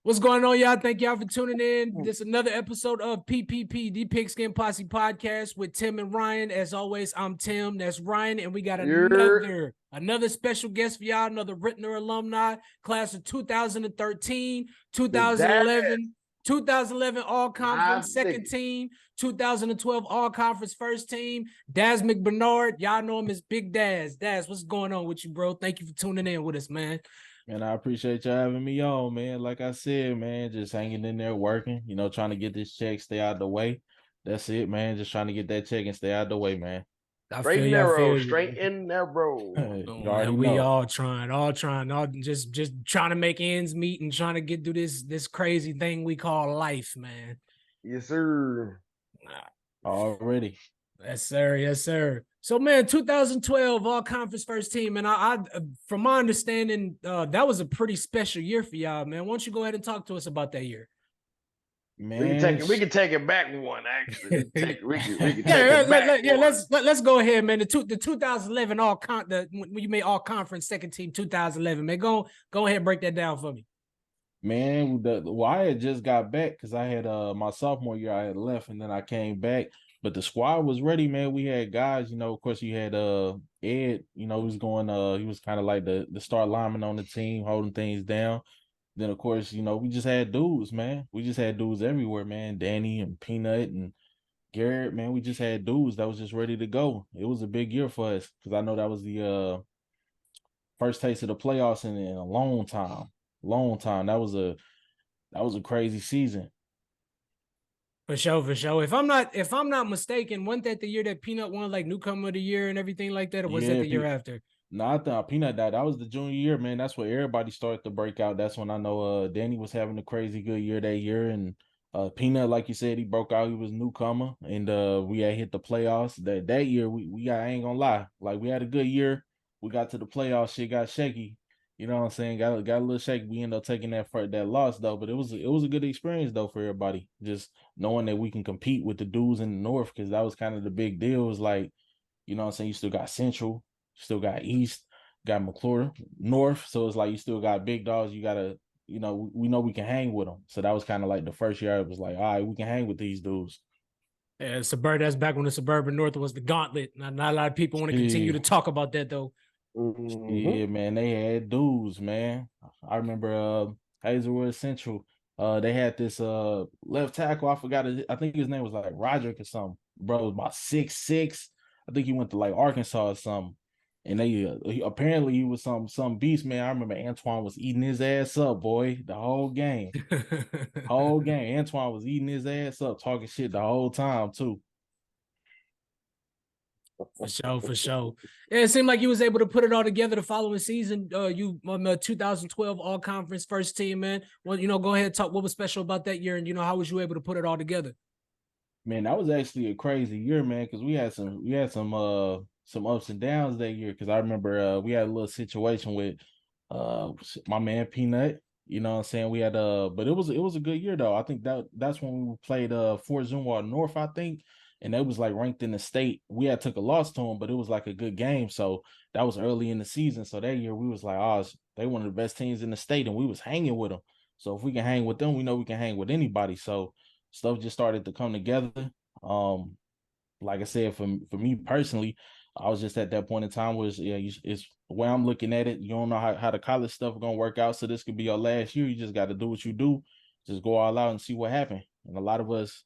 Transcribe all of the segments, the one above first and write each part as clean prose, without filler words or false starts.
What's going on, y'all? Thank y'all for tuning in. This is another episode of PPP, the Pigskin Posse Podcast with Tim and Ryan. As always, I'm Tim. That's Ryan, and we got You're another special guest for y'all, another Ritenour alumni, class of 2013, Big Daz. 2011 All-Conference second team, 2012 All-Conference first team, Dazmik Bernard. Y'all know him as Big Daz. Daz, what's going on with you, bro? Thank you for tuning in with us, man. And I appreciate you having me on, man. Like I said, man, just hanging in there working, trying to get this check, stay out of the way. That's it, man. Just trying to get that check and stay out of the way, man. I Straight feel and you. I narrow, feel you. straight and narrow. You Man, already we know. all trying, just trying to make ends meet and trying to get through this crazy thing we call life, man. Yes, sir. Already. Yes, sir. Yes, sir. So, man, 2012 All Conference first team, and I from my understanding, that was a pretty special year for y'all, man. Why don't you go ahead and talk to us about that year? Man, We can take it back one. Actually, we can take Yeah, it back. let's go ahead, man. The 2011 when you made All Conference second team 2011, man. Go ahead and break that down for me. Man, I had just got back because I had my sophomore year I had left and then I came back. But the squad was ready, man. We had guys, of course you had Ed, he was going he was kind of like the star lineman on the team, holding things down. Then of course, we just had dudes, man. We just had dudes everywhere, man. Danny and Peanut and Garrett, man. We just had dudes that was just ready to go. It was a big year for us because I know that was the first taste of the playoffs in a long time. Long time. That was a crazy season. For sure, for sure. If I'm not mistaken, wasn't that the year that Peanut won like newcomer of the year and everything like that, or was that the year after? No, I thought Peanut that was the junior year, man. That's where everybody started to break out. That's when I know Danny was having a crazy good year that year. And Peanut, like you said, he broke out, he was newcomer, and we had hit the playoffs. That year we got, I ain't gonna lie, like we had a good year. We got to the playoffs, shit got shaky. You know what I'm saying? Got a little shaky. We ended up taking that loss though, but it was a good experience though for everybody. Just knowing that we can compete with the dudes in the North, because that was kind of the big deal. It was like, you know what I'm saying, you still got Central, you still got East, got McClure, North. So it's like you still got big dogs. You gotta, we know we can hang with them. So that was kind of like the first year. It was like, all right, we can hang with these dudes. Yeah, that's back when the Suburban North was the gauntlet. Not a lot of people want to continue to talk about that though. Mm-hmm. Yeah, man, they had dudes, man. I remember Hazelwood Central. They had this left tackle. I forgot it. I think his name was like Roderick or something. Bro, was about 6'6". I think he went to like Arkansas or something. And apparently he was some beast, man. I remember Antoine was eating his ass up, boy, the whole game. Whole game. Antoine was eating his ass up, talking shit the whole time too. For sure, for sure. Yeah, it seemed like you was able to put it all together the following season. You 2012 All Conference first team, man. Well, go ahead and talk. What was special about that year, and how was you able to put it all together? Man, that was actually a crazy year, man, because we had some ups and downs that year. Because I remember we had a little situation with my man Peanut. You know what I'm saying? We had but it was a good year though. I think that's when we played Fort Zumwalt North, I think, and they was like ranked in the state. We had took a loss to them, but it was like a good game. So that was early in the season. So that year we was like, oh, they one of the best teams in the state, and we was hanging with them. So if we can hang with them, we know we can hang with anybody. So stuff just started to come together. Like I said, for me personally, I was just at that point in time where it's the way I'm looking at it. You don't know how the college stuff is gonna work out. So this could be your last year. You just got to do what you do, just go all out and see what happened. And a lot of us,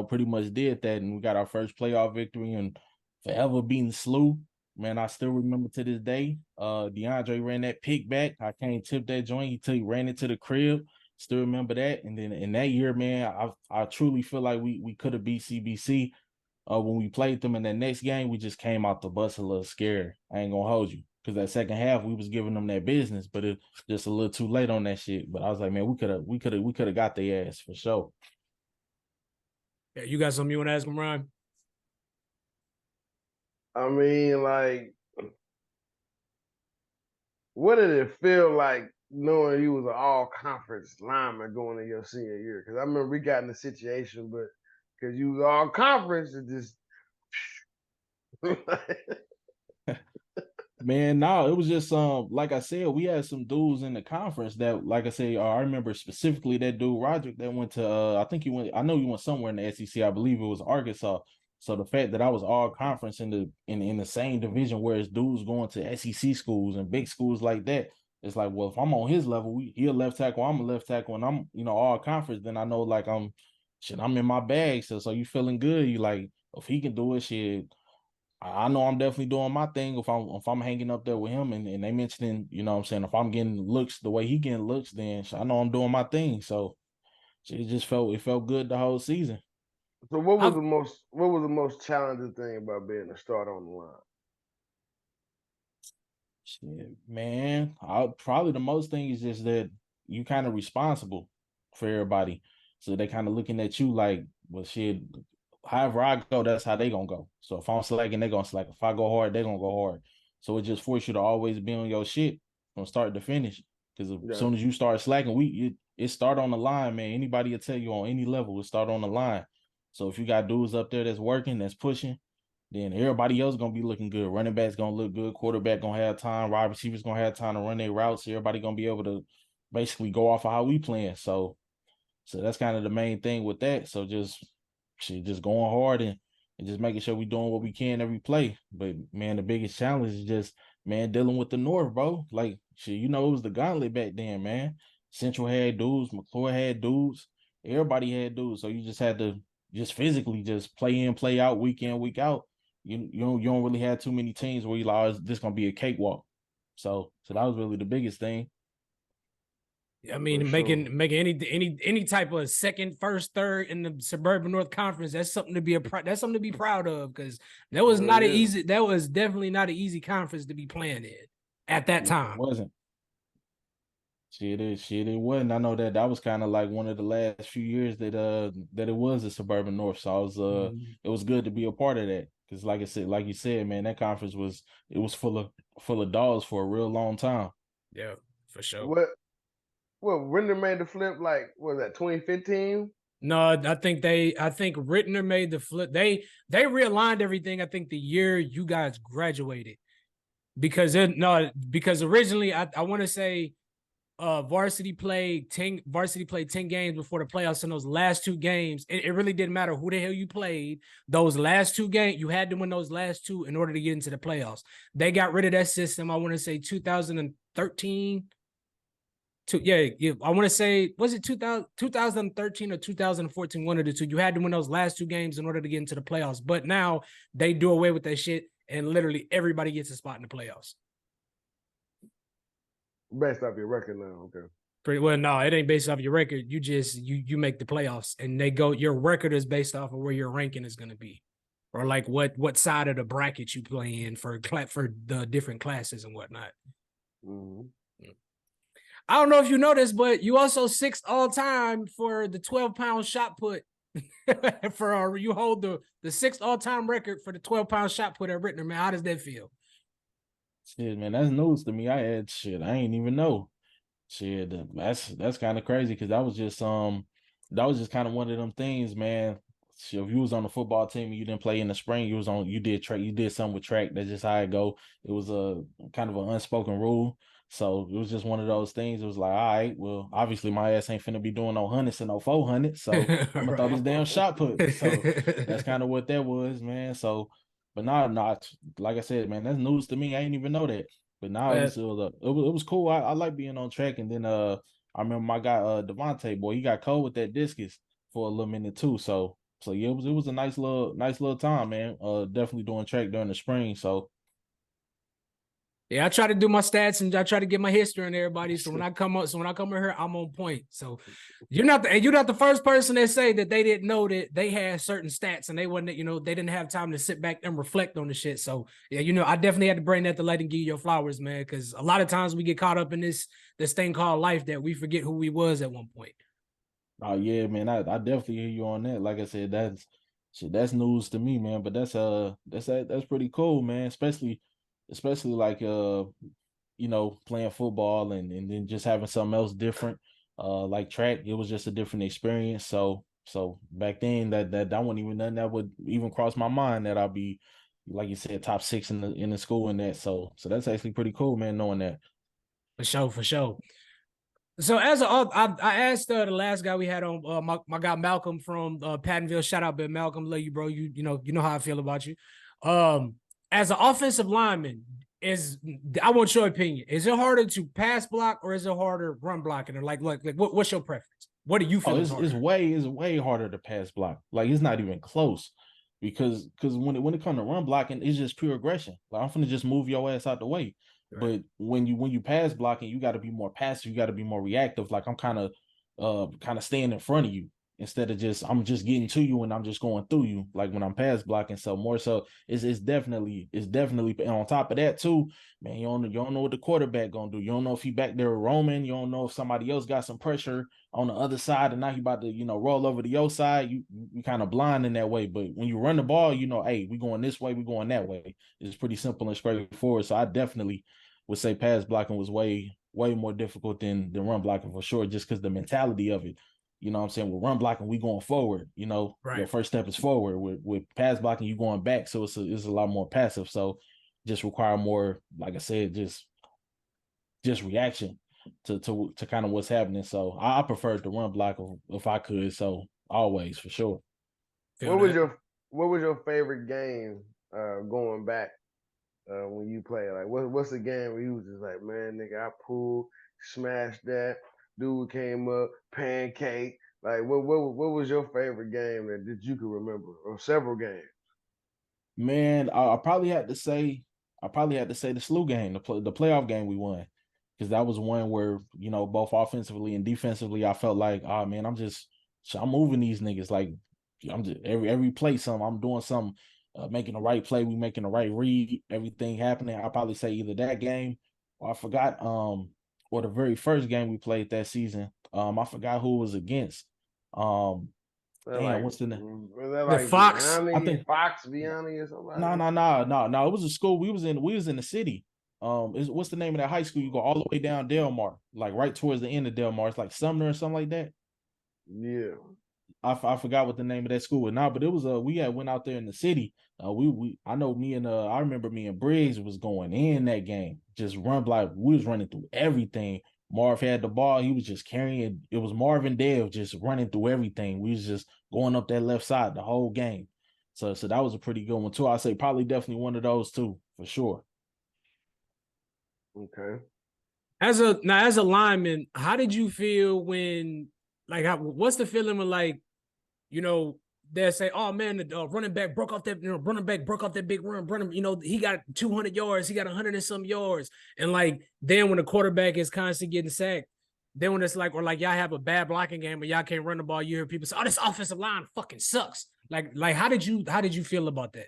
pretty much did that, and we got our first playoff victory and forever beating SLU. Man, I still remember to this day. DeAndre ran that pick back. I can't tip that joint. He ran into the crib. Still remember that. And then in that year, man, I truly feel like we could have beat CBC. When we played them in that next game, we just came out the bus a little scared. I ain't gonna hold you, because that second half we was giving them that business, but it just a little too late on that shit. But I was like, man, we could have got their ass for sure. Yeah, you got something you want to ask him, Ryan? I mean, like, what did it feel like knowing you was an all conference lineman going in your senior year? Because I remember we got in the situation, but because you was all conference, it just Man, no, it was just like I said, we had some dudes in the conference that, like I said, I remember specifically that dude Roderick that went to I think I know he went somewhere in the SEC. I believe it was Arkansas. So the fact that I was all conference in the same division, whereas dudes going to SEC schools and big schools like that, it's like, well, if I'm on his level, he a left tackle, I'm a left tackle, and I'm all conference, then I know like I'm in my bag. So you feeling good? You like if he can do it, shit. I know I'm definitely doing my thing if I'm hanging up there with him and they mentioning, what I'm saying, if I'm getting looks the way he getting looks, then I know I'm doing my thing. So it felt good the whole season. So what was the most challenging thing about being a starter on the line? Shit, man, probably the most thing is just that you kind of responsible for everybody. So they kind of looking at you like, well, shit, however I go, that's how they gonna go. So if I'm slacking, they gonna slack. If I go hard, they gonna go hard. So it just forces you to always be on your shit from start to finish. Because as soon as you start slacking, it start on the line, man. Anybody will tell you on any level, it start on the line. So if you got dudes up there that's working, that's pushing, then everybody else gonna be looking good. Running back's gonna look good. Quarterback gonna have time. Wide receivers gonna have time to run their routes. Everybody gonna be able to basically go off of how we playing. So that's kind of the main thing with that. So just going hard and just making sure we doing what we can every play. But man, the biggest challenge is just man dealing with the North, bro. Like shit, it was the gauntlet back then, man. Central had dudes, McClure had dudes, everybody had dudes. So you just had to just physically just play in, play out, week in, week out. You don't really have too many teams where you like, oh, it's just gonna be a cakewalk. So that was really the biggest thing. I mean, For making sure. making any type of second, first, third in the Suburban North Conference, that's something to be proud of, because Hell yeah. that was definitely not an easy conference to be playing in at that It time. wasn't. It wasn't. I know that was kind of like one of the last few years that it was the Suburban North. So it was good to be a part of that. Because like I said, like you said, man, that conference was full of dogs for a real long time. Yeah, for sure. What Render made the flip like what was that 2015? No, I think Ritenour made the flip. They realigned everything. I think the year you guys graduated, because originally I want to say varsity played 10 games before the playoffs. In those last two games, it really didn't matter who the hell you played. Those last two games, you had to win those last two in order to get into the playoffs. They got rid of that system, I want to say 2013. I want to say, was it 2013 or 2014, one of the two. You had to win those last two games in order to get into the playoffs. But now they do away with that shit, and literally everybody gets a spot in the playoffs. Based off your record now, okay. Pretty well, no, it ain't based off your record. You just you make the playoffs, and your record is based off of where your ranking is going to be, or like what side of the bracket you play in for the different classes and whatnot. Mm-hmm. I don't know if you know this, but you also sixth all time for the 12-pound shot put. You hold the sixth all time record for the 12-pound shot put at Ritenour, man. How does that feel? Shit, man, that's news to me. I ain't even know. Shit, that's kind of crazy because that was just kind of one of them things, man. Shit, if you was on the football team and you didn't play in the spring, you did track, you did something with track. That's just how it go. It was a kind of an unspoken rule. So it was just one of those things. It was like, all right, well, obviously my ass ain't finna be doing no hundreds and no 400, so I'm gonna throw this damn shot put. So that's kind of what that was, man. So, but not like I said, man, that's news to me. I ain't even know that. But now it was cool. I like being on track. And then I remember my guy Devontae, boy, he got cold with that discus for a little minute too. So yeah, it was a nice little time, man. Definitely doing track during the spring. So yeah, I try to do my stats and I try to get my history on everybody. So when I come in here, I'm on point. So you're not the first person that say that they didn't know that they had certain stats and they didn't have time to sit back and reflect on the shit. So yeah, I definitely had to bring that to light and give you your flowers, man. Because a lot of times we get caught up in this thing called life that we forget who we was at one point. Oh yeah, man, I definitely hear you on that. Like I said, that's news to me, man. But that's pretty cool, man. Especially like playing football and then just having something else different. Like track, it was just a different experience. So back then that wasn't even nothing that would even cross my mind that I'll be like you said, top 6 in the school in that. So that's actually pretty cool, man, knowing that. For sure. So I asked the last guy we had on my guy Malcolm from Pattonville. Shout out, Ben Malcolm, love you, bro. You know how I feel about you. As an offensive lineman, I want your opinion. Is it harder to pass block or is it harder run blocking? Or like what's your preference? What do you feel? It's way harder to pass block. Like it's not even close because when it comes to run blocking, it's just pure aggression. Like I'm finna just move your ass out the way. Right. But when you pass blocking, you got to be more passive. You got to be more reactive. Like I'm kind of staying in front of you instead of I'm just getting to you and I'm just going through you. Like when I'm pass blocking, so more so it's definitely and on top of that too, man. You don't know what the quarterback gonna do. You don't know if he back there roaming. You don't know if somebody else got some pressure on the other side and now he about to roll over to your side. You kind of blind in that way. But when you run the ball, hey, we going this way, we going that way. It's pretty simple and straightforward. So I definitely would say pass blocking was way more difficult than run blocking for sure, just because the mentality of it. You know what I'm saying? With run blocking, we going forward. Right. Your first step is forward. With pass blocking, you going back. So it's a lot more passive. So just require more, like I said, just reaction to kind of what's happening. So I prefer the run block if I could. So always for sure. What was your favorite game going back when you play? Like what's the game where you was just like, man, nigga, I pulled, smashed that, dude came up, pancake. Like what was your favorite game that you could remember, or several games? Man, I probably had to say the SLU game, the playoff game we won, because that was one where both offensively and defensively, I felt like, oh man, I'm moving these niggas. Like I'm just every play, I'm doing something, making the right play, we making the right read, everything happening. I'll probably say either that game, or I forgot, or the very first game we played that season. I forgot who it was against. Damn, what's the name? Was that like Fox? Vianney, I think Fox Vianney or something. No. It was a school. We was in the city. What's the name of that high school? You go all the way down Delmar, like right towards the end of Delmar. It's like Sumner or something like that. Yeah. I forgot what the name of that school was now, but it was we had went out there in the city. I know I remember me and Briggs was going in that game. Just run block. We was running through everything. Marv had the ball. He was just carrying. It was Marv and Dave just running through everything. We was just going up that left side the whole game. So that was a pretty good one too. I say probably definitely one of those two for sure. Okay. As a lineman, how did you feel when what's the feeling when they'll say, oh man, the running back broke off that big run. He got 200 yards, he got 100 and some yards. And then when the quarterback is constantly getting sacked, then when it's y'all have a bad blocking game but y'all can't run the ball, you hear people say, oh, this offensive line fucking sucks. Like how did you feel about that?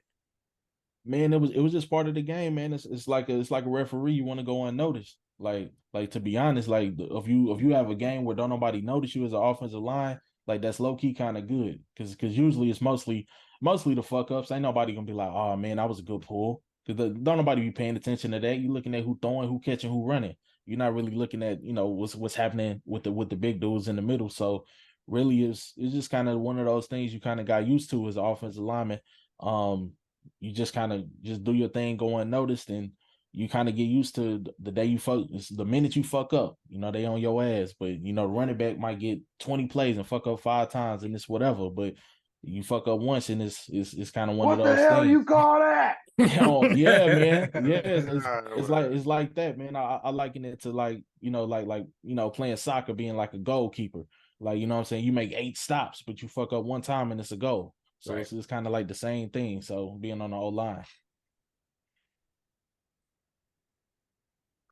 Man, it was just part of the game, man. It's like a referee, you want to go unnoticed. Like to be honest, like if you have a game where don't nobody notice you as an offensive line, like that's low key kind of good, because usually it's mostly the fuck ups. Ain't nobody gonna be like, oh man, that was a good pull, because don't nobody be paying attention to that. You looking at who throwing, who catching, who running. You're not really looking at what's happening with the big dudes in the middle. So really, it's just kind of one of those things you kind of got used to as an offensive lineman. You just kind of just do your thing, go unnoticed, and you kind of get used to the day you fuck. The minute you fuck up, they on your ass. But the running back might get 20 plays and fuck up 5 times, and it's whatever. But you fuck up once, and it's kind of one of those things. What the hell you call that? Oh yeah, man. Yeah, it's like that, man. I liken it to like playing soccer, being like a goalkeeper. Like what I'm saying, you make 8 stops, but you fuck up one time and it's a goal. So right. It's kind of like the same thing. So being on the O line.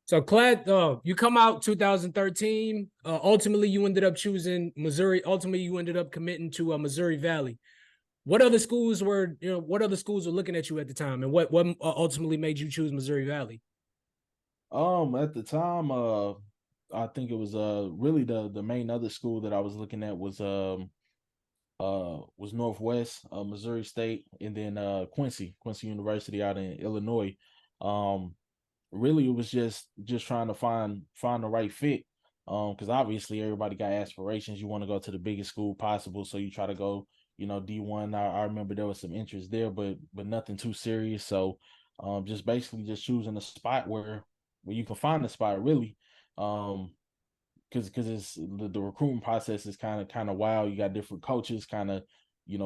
So, Clad, you come out 2013. Ultimately, you ended up choosing Missouri. Ultimately, you ended up committing to Missouri Valley. What other schools were looking at you at the time, and what ultimately made you choose Missouri Valley? At the time, I think it was really the main other school that I was looking at was Northwest, Missouri State, and then Quincy University out in Illinois. Really it was just trying to find the right fit. Because obviously everybody got aspirations. You want to go to the biggest school possible, so you try to go D1. I remember there was some interest there, but nothing too serious. So just basically just choosing a spot where you can find a spot really. Because it's the recruiting process is kind of wild. You got different coaches kind of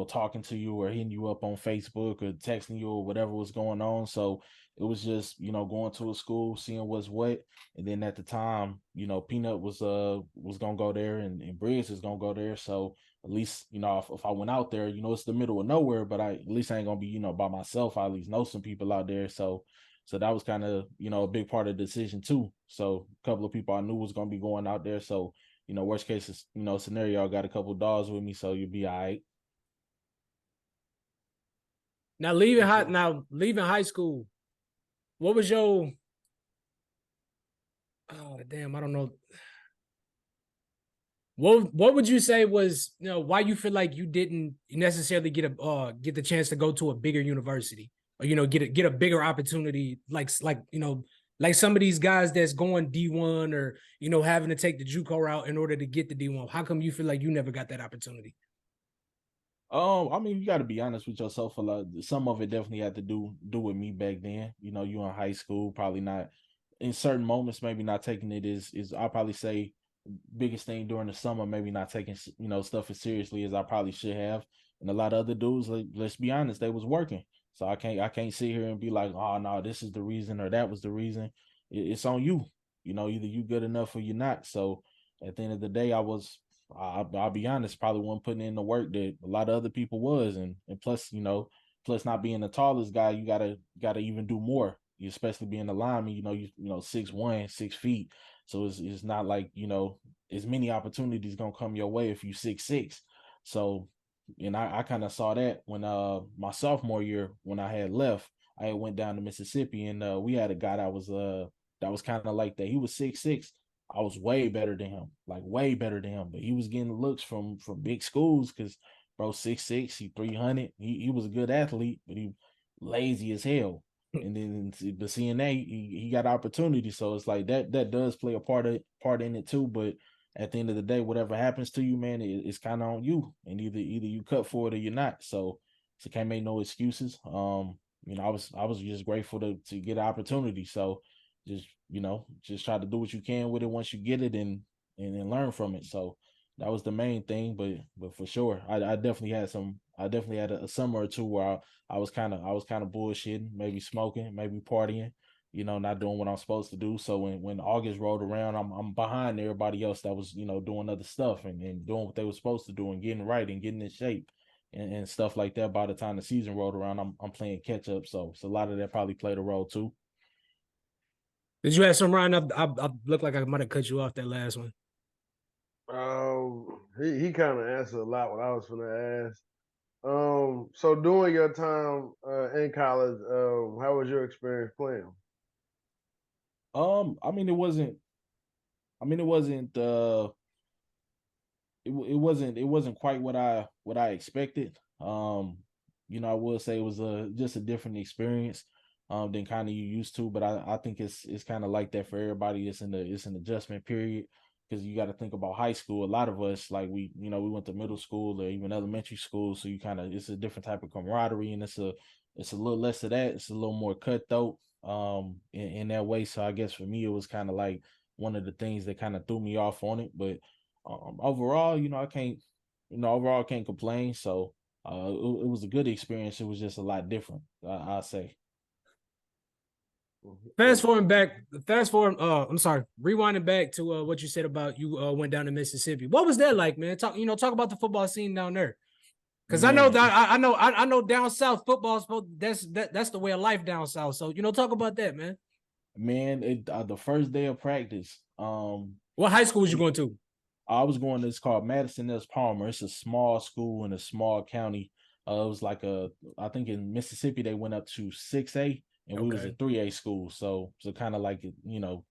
talking to you or hitting you up on Facebook or texting you or whatever was going on. So it was just going to a school, seeing what's what, and then at the time Peanut was gonna go there and Briggs is gonna go there. So at least if I went out there, it's the middle of nowhere, but I at least I ain't gonna be by myself. I at least know some people out there. So that was kind of, a big part of the decision too. So a couple of people I knew was going to be going out there. So, worst case, scenario, I got a couple of dogs with me, so you'll be all right. Now leaving high school, what was your, oh damn, I don't know. What would you say was, why you feel like you didn't necessarily get the chance to go to a bigger university or get a bigger opportunity like some of these guys that's going D1 or having to take the JUCO route in order to get the D1? How come you feel like you never got that opportunity? I mean, you got to be honest with yourself. A lot, some of it definitely had to do with me back then. You in high school, probably not in certain moments, maybe not taking it is I'll probably say biggest thing during the summer, maybe not taking stuff as seriously as I probably should have. And a lot of other dudes, let's be honest, they was working. So I can't sit here and be like, oh no, this is the reason or that was the reason. It's on you. Either you good enough or you're not. So at the end of the day, I'll be honest, probably wasn't putting in the work that a lot of other people was, and plus not being the tallest guy, you gotta even do more. Especially being a lineman, you 6'1", 6 feet. So it's not like as many opportunities gonna come your way if you 6'6". So, and I kind of saw that when my sophomore year when I had left, I went down to Mississippi and we had a guy that was kind of like that. He was 6'6". I was way better than him, like way better than him. But he was getting looks from big schools because bro 6'6", he 300. He was a good athlete, but he lazy as hell. And then the CNA, he got opportunity. So it's like that does play a part in it too. But at the end of the day, whatever happens to you, man, it's kind of on you. And either you cut for it or you're not. So can't make no excuses. I was just grateful to get an opportunity. So just try to do what you can with it once you get it and learn from it. So that was the main thing. But for sure, I definitely had a summer or two where I was kind of bullshitting, maybe smoking, maybe partying, not doing what I'm supposed to do. So when August rolled around, I'm behind everybody else that was doing other stuff and doing what they were supposed to do and getting right and getting in shape and stuff like that. By the time the season rolled around, I'm playing catch up. So a lot of that probably played a role too. Did you have some, Ryan? I look like I might have cut you off that last one. He kind of answered a lot what I was gonna ask. So during your time in college, how was your experience playing? I mean, it wasn't. It wasn't quite what I expected. I will say it was just a different experience than kind of you used to, but I think it's kind of like that for everybody. It's an adjustment period because you got to think about high school. A lot of us, like we went to middle school or even elementary school, so it's a different type of camaraderie, and it's a little less of that. It's a little more cutthroat in that way. So I guess for me it was kind of like one of the things that kind of threw me off on it, but overall, I can't complain. So it was a good experience. It was just a lot different, I'll say. I'm sorry, rewinding back to what you said about you went down to Mississippi. What was that like, man? Talk about the football scene down there. Because I know that I know down south football that's the way of life down south. So talk about that, man. Man, the first day of practice. What high school was you going to? I was going to, it's called Madison S. Palmer. It's a small school in a small county. It was like I think in Mississippi they went up to 6A and we was a 3A school. So kind of like,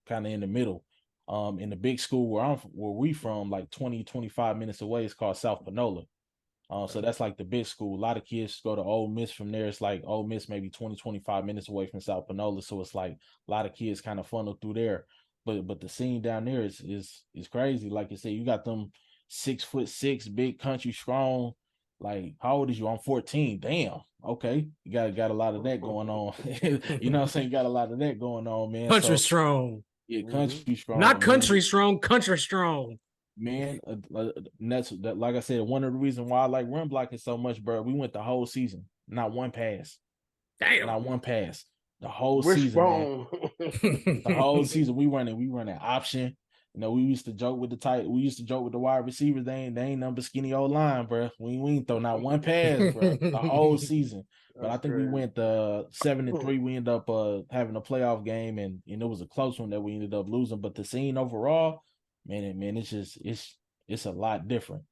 kind of in the middle. In the big school where we from, like 20-25 minutes away, it's called South Panola. So that's like the big school. A lot of kids go to Ole Miss from there. It's like Ole Miss maybe 20-25 minutes away from South Panola. So it's like a lot of kids kind of funnel through there. But the scene down there is crazy. Like you said, you got them 6'6", big country strong, Like, how old is you? I'm 14. Damn. Okay. You got a lot of that going on. You know what I'm saying? Got a lot of that going on, man. Country So strong. yeah, country Not strong, country man. strong, country strong. Man, and that's that. Like I said, one of the reasons why I like run blocking so much, bro. We went the whole season, not one pass, Damn. not one pass, the whole season, man. Wishbone. The whole season we running option. You know, we used to joke with the wide receivers. They ain't number skinny old line, bro. We ain't throw not one pass, bro. The whole season. But I That's think we crazy. went 7-3. We ended up having a playoff game, and it was a close one that we ended up losing. But the scene overall, man, it's a lot different.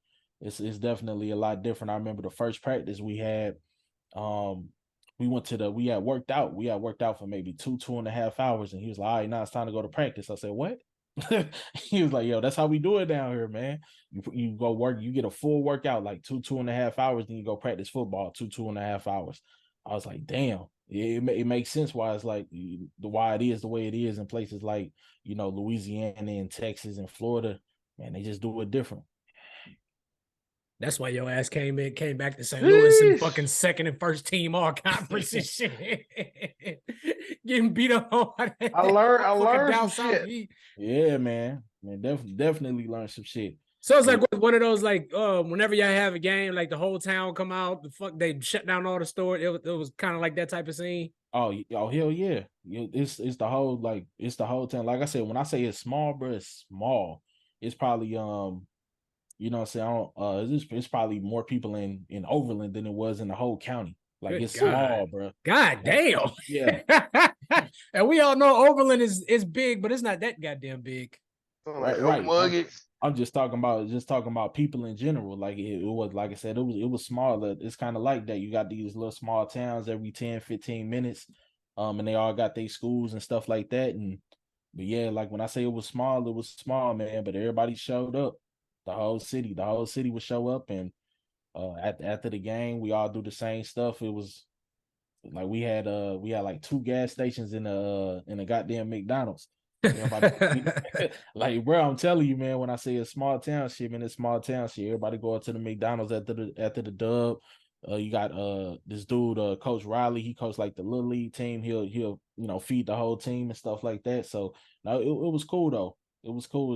It's definitely a lot different. I remember the first practice we had. We had worked out. We had worked out for maybe 2.5 hours, and he was like, "All right, now it's time to go to practice." I said, "What?" He was like, "Yo, that's how we do it down here, man. You go work, you get a full workout, like 2.5 hours, then you go practice football 2.5 hours." I was like, "Damn." It makes sense why it's like why it is the way it is in places like Louisiana and Texas and Florida. Man, they just do it different. That's why your ass came back to St. Louis and Sheesh. fucking second and first team all conference and shit. Getting beat up on. I learned some shit. Yeah, man. Definitely learn some shit. So it's like one of those like whenever y'all have a game, like the whole town come out, the fuck they shut down all the stores. It was kind of like that type of scene. Oh hell yeah. It's the whole thing. Like I said, when I say it's small, bro, it's small. It's probably you know what I'm saying, it's probably more people in Overland than it was in the whole county. Like, Good it's God. small, bro. God damn. Yeah. And we all know Overland is big, but it's not that goddamn big. Right. I'm just talking about people in general. Like it was, like I said, it was small. It's kind of like that. You got these little small towns every 10, 15 minutes. And they all got their schools and stuff like that. But yeah, like when I say it was small, man. But everybody showed up. The whole city would show up, and after the game, we all do the same stuff. It was like we had like 2 gas stations in a goddamn McDonald's. Everybody, like, bro, I'm telling you, man, when I say a small town shit, man, it's small town shit. Everybody go to the McDonald's after the dub. You got this dude, Coach Riley. He coached like the little league team. He'll feed the whole team and stuff like that. So no, it was cool though. It was cool.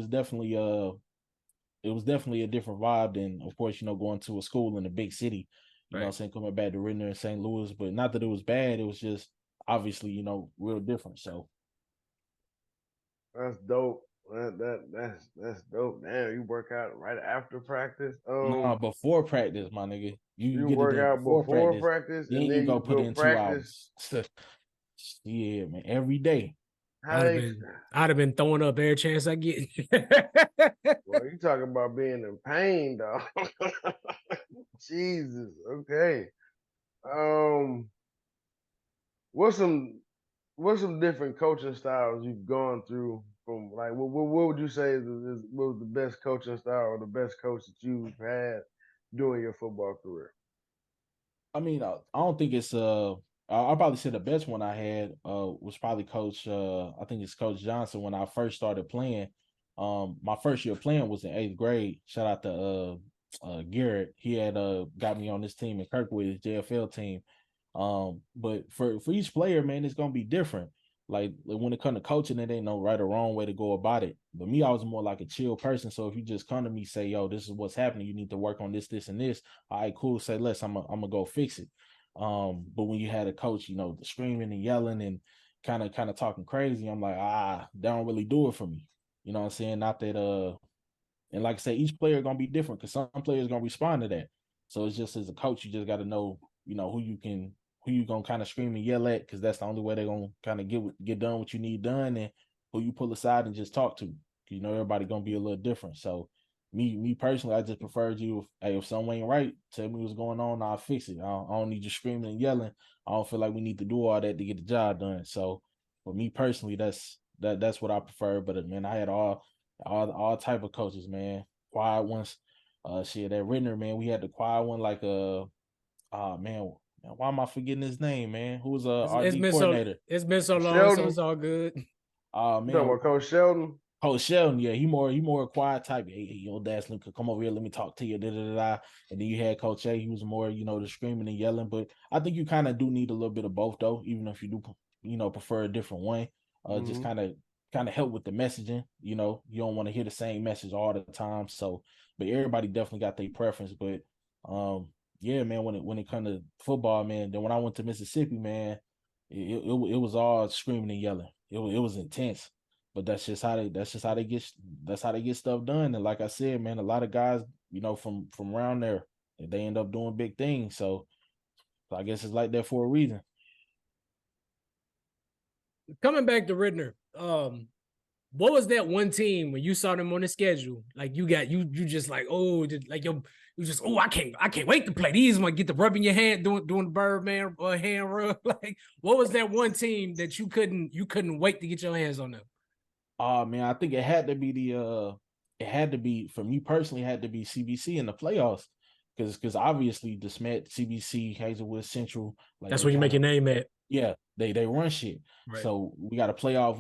It was definitely a different vibe than, of course, going to a school in a big city. You know what I'm saying, coming back to Ritenour in St. Louis. But not that it was bad. It was just obviously, real different. So That's dope. That's dope. Damn, you work out right after practice. no, before practice, my nigga. You get work it in out before practice, and then then you go you put go in practice. 2 hours. Yeah, man, every day. I'd have been throwing up every chance I get. Well, you talking about being in pain, dog. Jesus. Okay. What's some different coaching styles you've gone through? From like, what would you say what was the best coaching style or the best coach that you've had during your football career? I mean, I don't think it's I'll probably say the best one I had was probably Coach I think it's Coach Johnson when I first started playing. My first year playing was in 8th grade. Shout out to Garrett. He had got me on this team in Kirkwood, his JFL team. But for each player, man, it's gonna be different. Like when it comes to coaching, it ain't no right or wrong way to go about it. But me, I was more like a chill person. So if you just come to me, say, "Yo, this is what's happening. You need to work on this, this, and this." All right, cool. Say less. I'm gonna go fix it. But when you had a coach, the screaming and yelling and kind of talking crazy, I'm like, they don't really do it for me. You know what I'm saying? Not that and like I say, each player gonna be different because some players gonna respond to that. So it's just as a coach, you just got to know, who you gonna kind of scream and yell at, because that's the only way they're gonna kind of get done what you need done, and who you pull aside and just talk to. Everybody gonna be a little different. So me personally, I just preferred you. If something ain't right, tell me what's going on, I'll fix it. I don't need you screaming and yelling. I don't feel like we need to do all that to get the job done. So for me personally, that's what I prefer. But man, I had all type of coaches, man. Quiet ones. Shit, at Ritenour, man, we had the quiet one like man, why am I forgetting his name, man? Who was RD coordinator? It's been so long, Sheldon. so it's all good. Oh You talking man, about Coach Sheldon? Coach Sheldon, yeah, he more a quiet type. Hey, yo, Daz, come over here, let me talk to you. Da, da, da, da. And then you had Coach A, he was more, the screaming and yelling. But I think you kind of do need a little bit of both, though, even if you do, prefer a different one. Just kind of help with the messaging. You don't want to hear the same message all the time. So, but everybody definitely got their preference. But yeah, man, when it comes to football, man, then when I went to Mississippi, man, it was all screaming and yelling. It was intense. But that's just how they get stuff done. And like I said, man, a lot of guys, from around there, they end up doing big things. So I guess it's like that for a reason. Coming back to Ritenour, what was that one team when you saw them on the schedule? Like you just like, oh, like you just, oh, I can't wait to play these. When get the rub in your hand doing the Birdman hand rub. Like, what was that one team that you couldn't wait to get your hands on them? Oh man, I think it had to be for me personally, it had to be CBC in the playoffs. Because obviously the SMET, CBC, Hazelwood Central, like that's where you make your name at. Yeah, they run shit. Right. So we got a playoff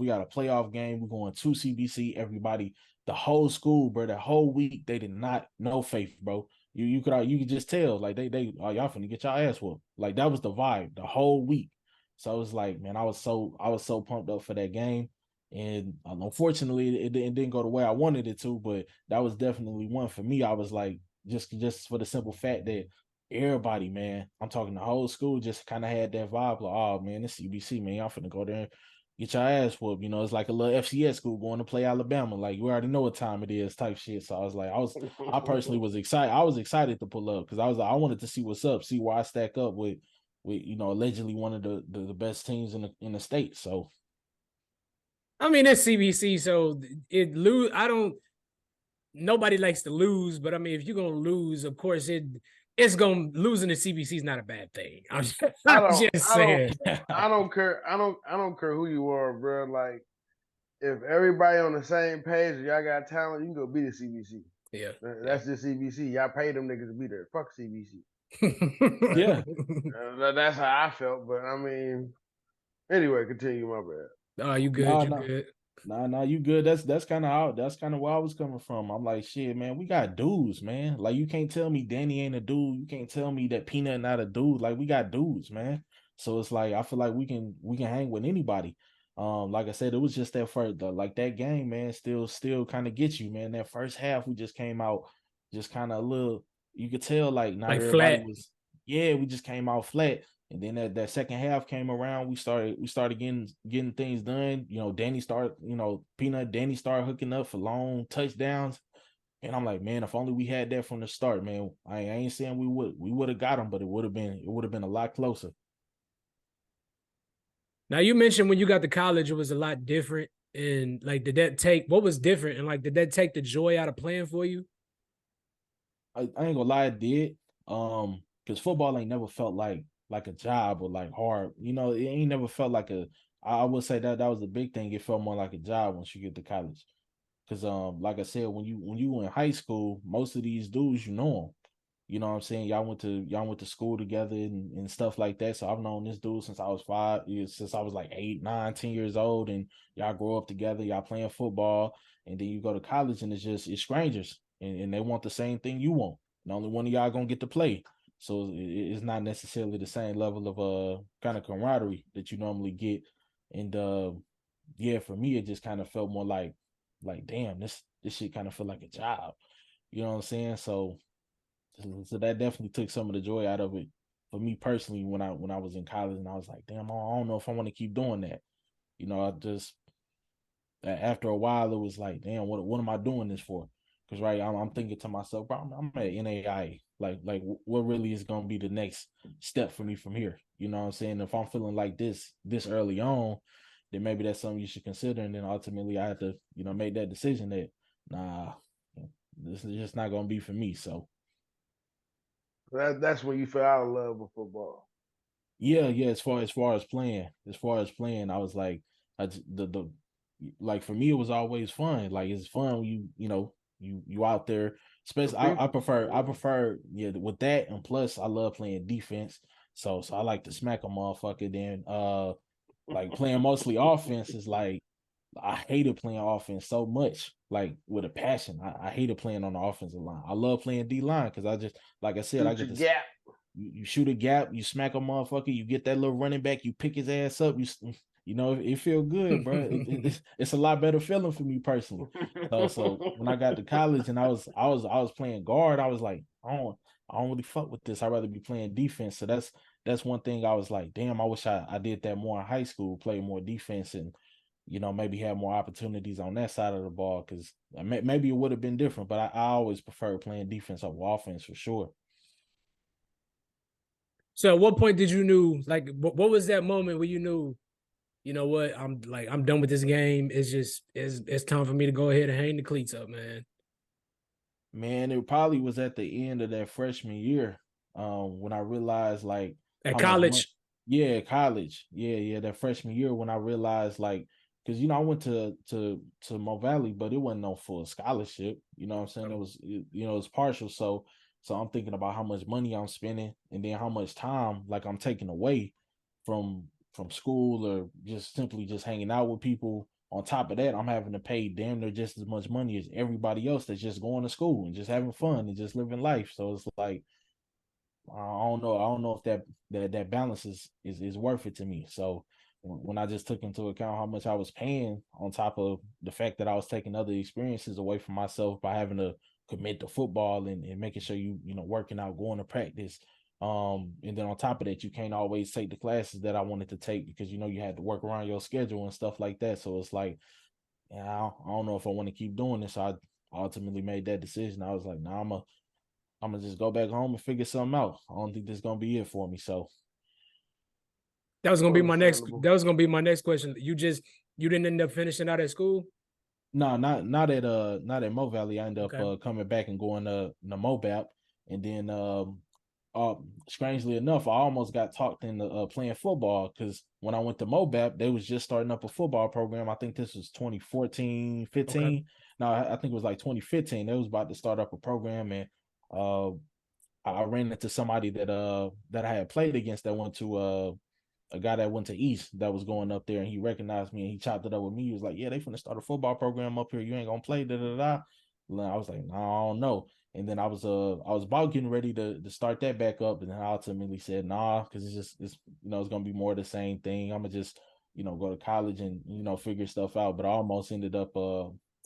game. We're going to CBC. Everybody, the whole school, bro, the whole week, they did not know faith, bro. You could just tell, like they y'all finna get y'all ass whooped. Like that was the vibe the whole week. So it was like, man, I was so pumped up for that game. And unfortunately, it didn't go the way I wanted it to, but that was definitely one for me. I was like, just for the simple fact that everybody, man, I'm talking the whole school, just kind of had that vibe like, oh man, this CBC, man, y'all finna go there and get your ass whooped. It's like a little FCS school going to play Alabama. Like, we already know what time it is type shit. So I was like, I personally was excited. I was excited to pull up because I was like, I wanted to see what's up, see where I stack up with allegedly one of the best teams in the state. So I mean, it's CBC, so nobody likes to lose, but I mean, if you're gonna lose, of course it's gonna losing to CBC is not a bad thing. I'm just saying. I don't care. I don't care who you are, bro. Like, if everybody on the same page, y'all got talent, you can go beat the CBC. Yeah, that's just CBC. Y'all pay them niggas to be there. Fuck CBC. Yeah, that's how I felt. But I mean, anyway, continue. My bad. Oh, you good? Good. Nah, you good. That's kind of where I was coming from. I'm like, shit, man, we got dudes, man. Like, you can't tell me Danny ain't a dude. You can't tell me that Peanut not a dude. Like, we got dudes, man. So it's like, I feel like we can hang with anybody. Like I said, it was just that first, like that game, man, still kind of gets you, man. That first half, we just came out just kind of a little, you could tell like not like everybody flat. We just came out flat. And then that second half came around. We started getting things done. Danny started hooking up for long touchdowns. And I'm like, man, if only we had that from the start, man. I ain't saying we would have got him, but it would have been a lot closer. Now, you mentioned when you got to college, it was a lot different. And like, what was different? And like, did that take the joy out of playing for you? I ain't gonna lie, it did. Because football ain't never felt like a job or like hard. It ain't never felt like I would say that was the big thing. It felt more like a job once you get to college. Cause like I said, when you were in high school, most of these dudes, you know them. You know what I'm saying? Y'all went to school together and stuff like that. So I've known this dude since I was 5 years, since I was like 8, 9, 10 years old, and y'all grow up together, y'all playing football, and then you go to college and it's strangers and they want the same thing you want. And only one of y'all gonna get to play. So it's not necessarily the same level of kind of camaraderie that you normally get. And yeah, for me, it just kind of felt more like damn, this shit kind of felt like a job. You know what I'm saying? So that definitely took some of the joy out of it for me personally when I was in college, and I was like, damn, I don't know if I want to keep doing that. I just after a while it was like, damn, what am I doing this for? Because right, I'm thinking to myself, bro, I'm at NAIA. Like what really is gonna be the next step for me from here? You know what I'm saying? If I'm feeling like this early on, then maybe that's something you should consider. And then ultimately I had to, make that decision that nah, this is just not gonna be for me. So that's when you fell out of love with football. Yeah. As far as playing, I was like, like for me, it was always fun. Like it's fun when you out there. Especially, I prefer with that, and plus I love playing defense. So I like to smack a motherfucker. Then like playing mostly offense is like I hated playing offense so much, like with a passion. I hated playing on the offensive line. I love playing D line because I just, like I said, I Shoot get your to gap. you shoot a gap, you smack a motherfucker, you get that little running back, you pick his ass up, you know it feel good, bro. It's a lot better feeling for me personally. So when I got to college and I was playing guard, I was like, I don't really fuck with this. I'd rather be playing defense. So that's one thing I was like, damn, I wish I did that more in high school, play more defense and maybe have more opportunities on that side of the ball because maybe it would have been different. But I always prefer playing defense over offense for sure. So at what point did you knew, like, what was that moment where you knew, you know what, I'm done with this game. It's time for me to go ahead and hang the cleats up, man. Man, it probably was at the end of that freshman year, when I realized like At how much money. college. Yeah, college. Yeah, that freshman year when I realized like, because I went to Mo Valley, but it wasn't no full scholarship. You know what I'm saying? It was partial. So I'm thinking about how much money I'm spending, and then how much time like I'm taking away from school or just simply just hanging out with people. On top of that, I'm having to pay damn near just as much money as everybody else that's just going to school and just having fun and just living life. So it's like I don't know. I don't know if that balance is worth it to me. So when I just took into account how much I was paying on top of the fact that I was taking other experiences away from myself by having to commit to football and making sure working out, going to practice. And then on top of that, you can't always take the classes that I wanted to take because you had to work around your schedule and stuff like that. So it's like, yeah, I don't know if I want to keep doing this. So I ultimately made that decision. I was like, nah, I'm gonna just go back home and figure something out. I don't think this is gonna be it for me. So That was gonna be my next. Understandable. That was gonna be my next question. You didn't end up finishing out at school. no, not at Mo Valley. I ended up Okay. coming back and going to Mobap, and then strangely enough, I almost got talked into playing football because when I went to Mobap, they was just starting up a football program. I think this was 2014, Okay. 15. No, I think it was like 2015. They was about to start up a program, and uh, I ran into somebody that I had played against that went to a guy that went to East that was going up there, and he recognized me and he chopped it up with me. He was like, "Yeah, they finna start a football program up here. You ain't gonna play." Da da da. And I was like, "No, I don't know." And then I was about getting ready to start that back up, and then I ultimately said, "Nah," because it's gonna be more of the same thing. I'm gonna just go to college and figure stuff out. But I almost ended up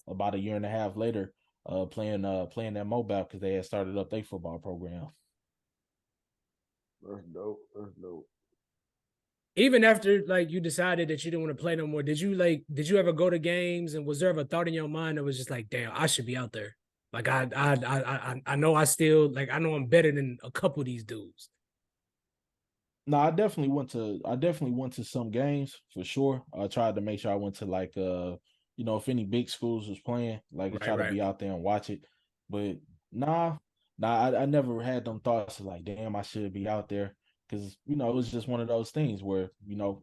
about a year and a half later playing that mobile because they had started up their football program. That's dope. That's dope. Even after like you decided that you didn't want to play no more, did you ever go to games and was there ever a thought in your mind that was just like, damn, I should be out there? Like I know I know I'm better than a couple of these dudes. No, I definitely went to some games for sure. I tried to make sure I went to like if any big schools was playing, like I Right, try to right. be out there and watch it. But nah, I never had them thoughts of like, damn, I should be out there. Cause it was just one of those things where,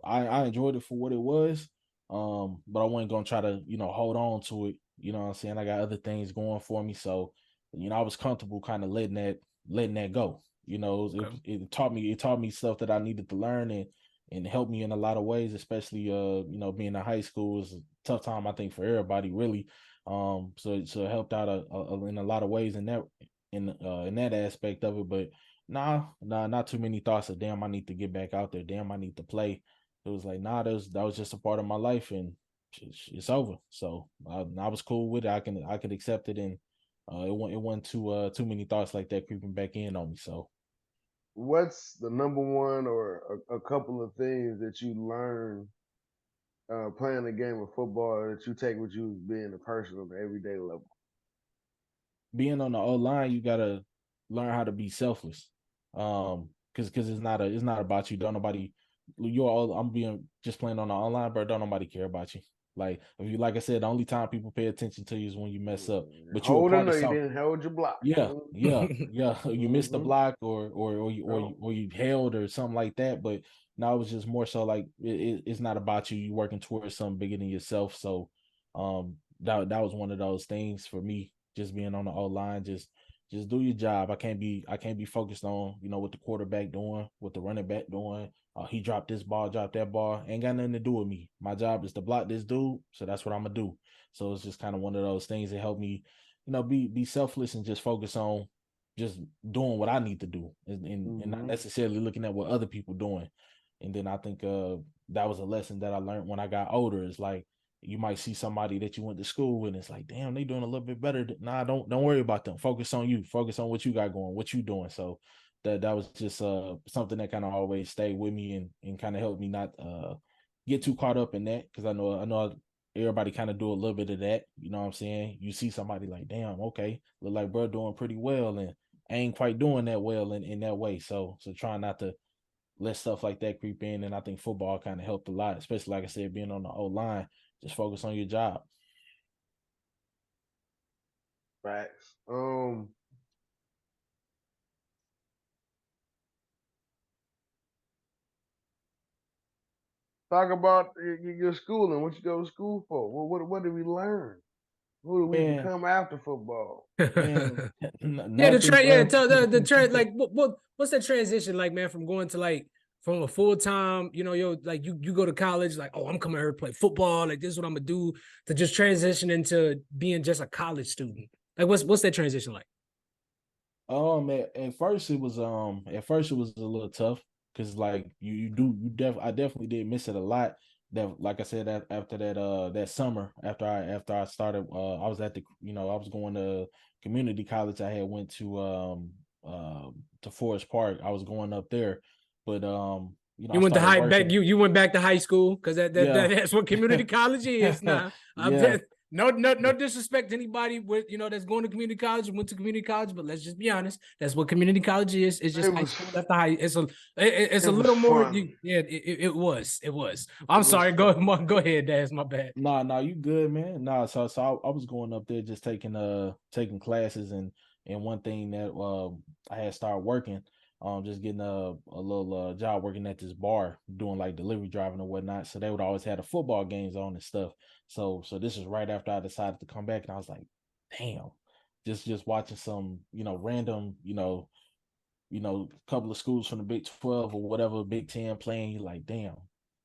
I enjoyed it for what it was. But I wasn't gonna try to, hold on to it. You know what I'm saying? I got other things going for me. So, I was comfortable kind of letting that go. Okay. It taught me stuff that I needed to learn and helped me in a lot of ways, especially being in high school is a tough time I think for everybody really. So it helped out in a lot of ways in that aspect of it. But nah, not too many thoughts of damn I need to get back out there, damn I need to play. It was like that was just a part of my life and it's over. So I was cool with it. I could accept it and it wasn't too many thoughts like that creeping back in on me. So What's the number one or a couple of things that you learn playing a game of football that you take with you being a person on the everyday level? being on the O line, you gotta learn how to be selfless. Because it's not about you. Don't nobody you're all I'm being just playing on the online, bro. Don't nobody care about you. Like if you like I said, the only time people pay attention to you is when you mess up. But you're a Holding part or of you something. didn't hold your block. Yeah, yeah, Mm-hmm. yeah. You missed the Mm-hmm. block or you or Oh, you or you held or something like that. But now it was just more so like it's not about you. You working towards something bigger than yourself. So that was one of those things for me, just being on the O line, just just do your job. I can't be focused on, what the quarterback doing, what the running back doing. He dropped this ball, dropped that ball. Ain't got nothing to do with me. My job is to block this dude, so that's what I'm gonna do. So it's just kind of one of those things that help me, be selfless and just focus on just doing what I need to do, and not necessarily looking at what other people doing. And then I think that was a lesson that I learned when I got older. It's like, you might see somebody that you went to school with, and it's like, damn, they doing a little bit better. Nah, don't worry about them. Focus on you. Focus on what you got going, what you doing. So that was just something that kind of always stayed with me and kind of helped me not get too caught up in that, because I know everybody kind of do a little bit of that. You know what I'm saying? You see somebody like, damn, okay, look like bro doing pretty well, and I ain't quite doing that well in that way. So trying not to let stuff like that creep in. And I think football kind of helped a lot, especially, like I said, being on the O line. Just focus on your job. Facts. Talk about your schooling. What you go to school for? What did we learn? Who did we Man, become after football? man, Yeah, nothing, bro. tell the trend like what's that transition like, man, from going to like from a full time, like you go to college, like, oh, I'm coming here to play football, like this is what I'm gonna do, to just transition into being just a college student. Like what's that transition like? At first it was a little tough, because like I definitely did miss it a lot. That, like I said, that after that summer, after I started, I was at the, I was going to community college. I had went to Forest Park. I was going up there, but You I went to started high back. working. You went back to high school because Yeah. that's what community college is now. Yeah. No disrespect to anybody with that's going to community college and went to community college, but let's just be honest. That's what community college is. It's just It high was school after high. It's it a was little more. fun. It was. It I'm was sorry. fun. Go ahead, Daz. My bad. Nah, you good, man. Nah, I was going up there just taking classes, and one thing that I had started working, just getting a little job working at this bar, doing like delivery driving and whatnot. So they would always have the football games on and stuff. So this is right after I decided to come back, and I was like, damn, just watching some, random, couple of schools from the Big 12 or whatever, Big 10 playing. You like, damn.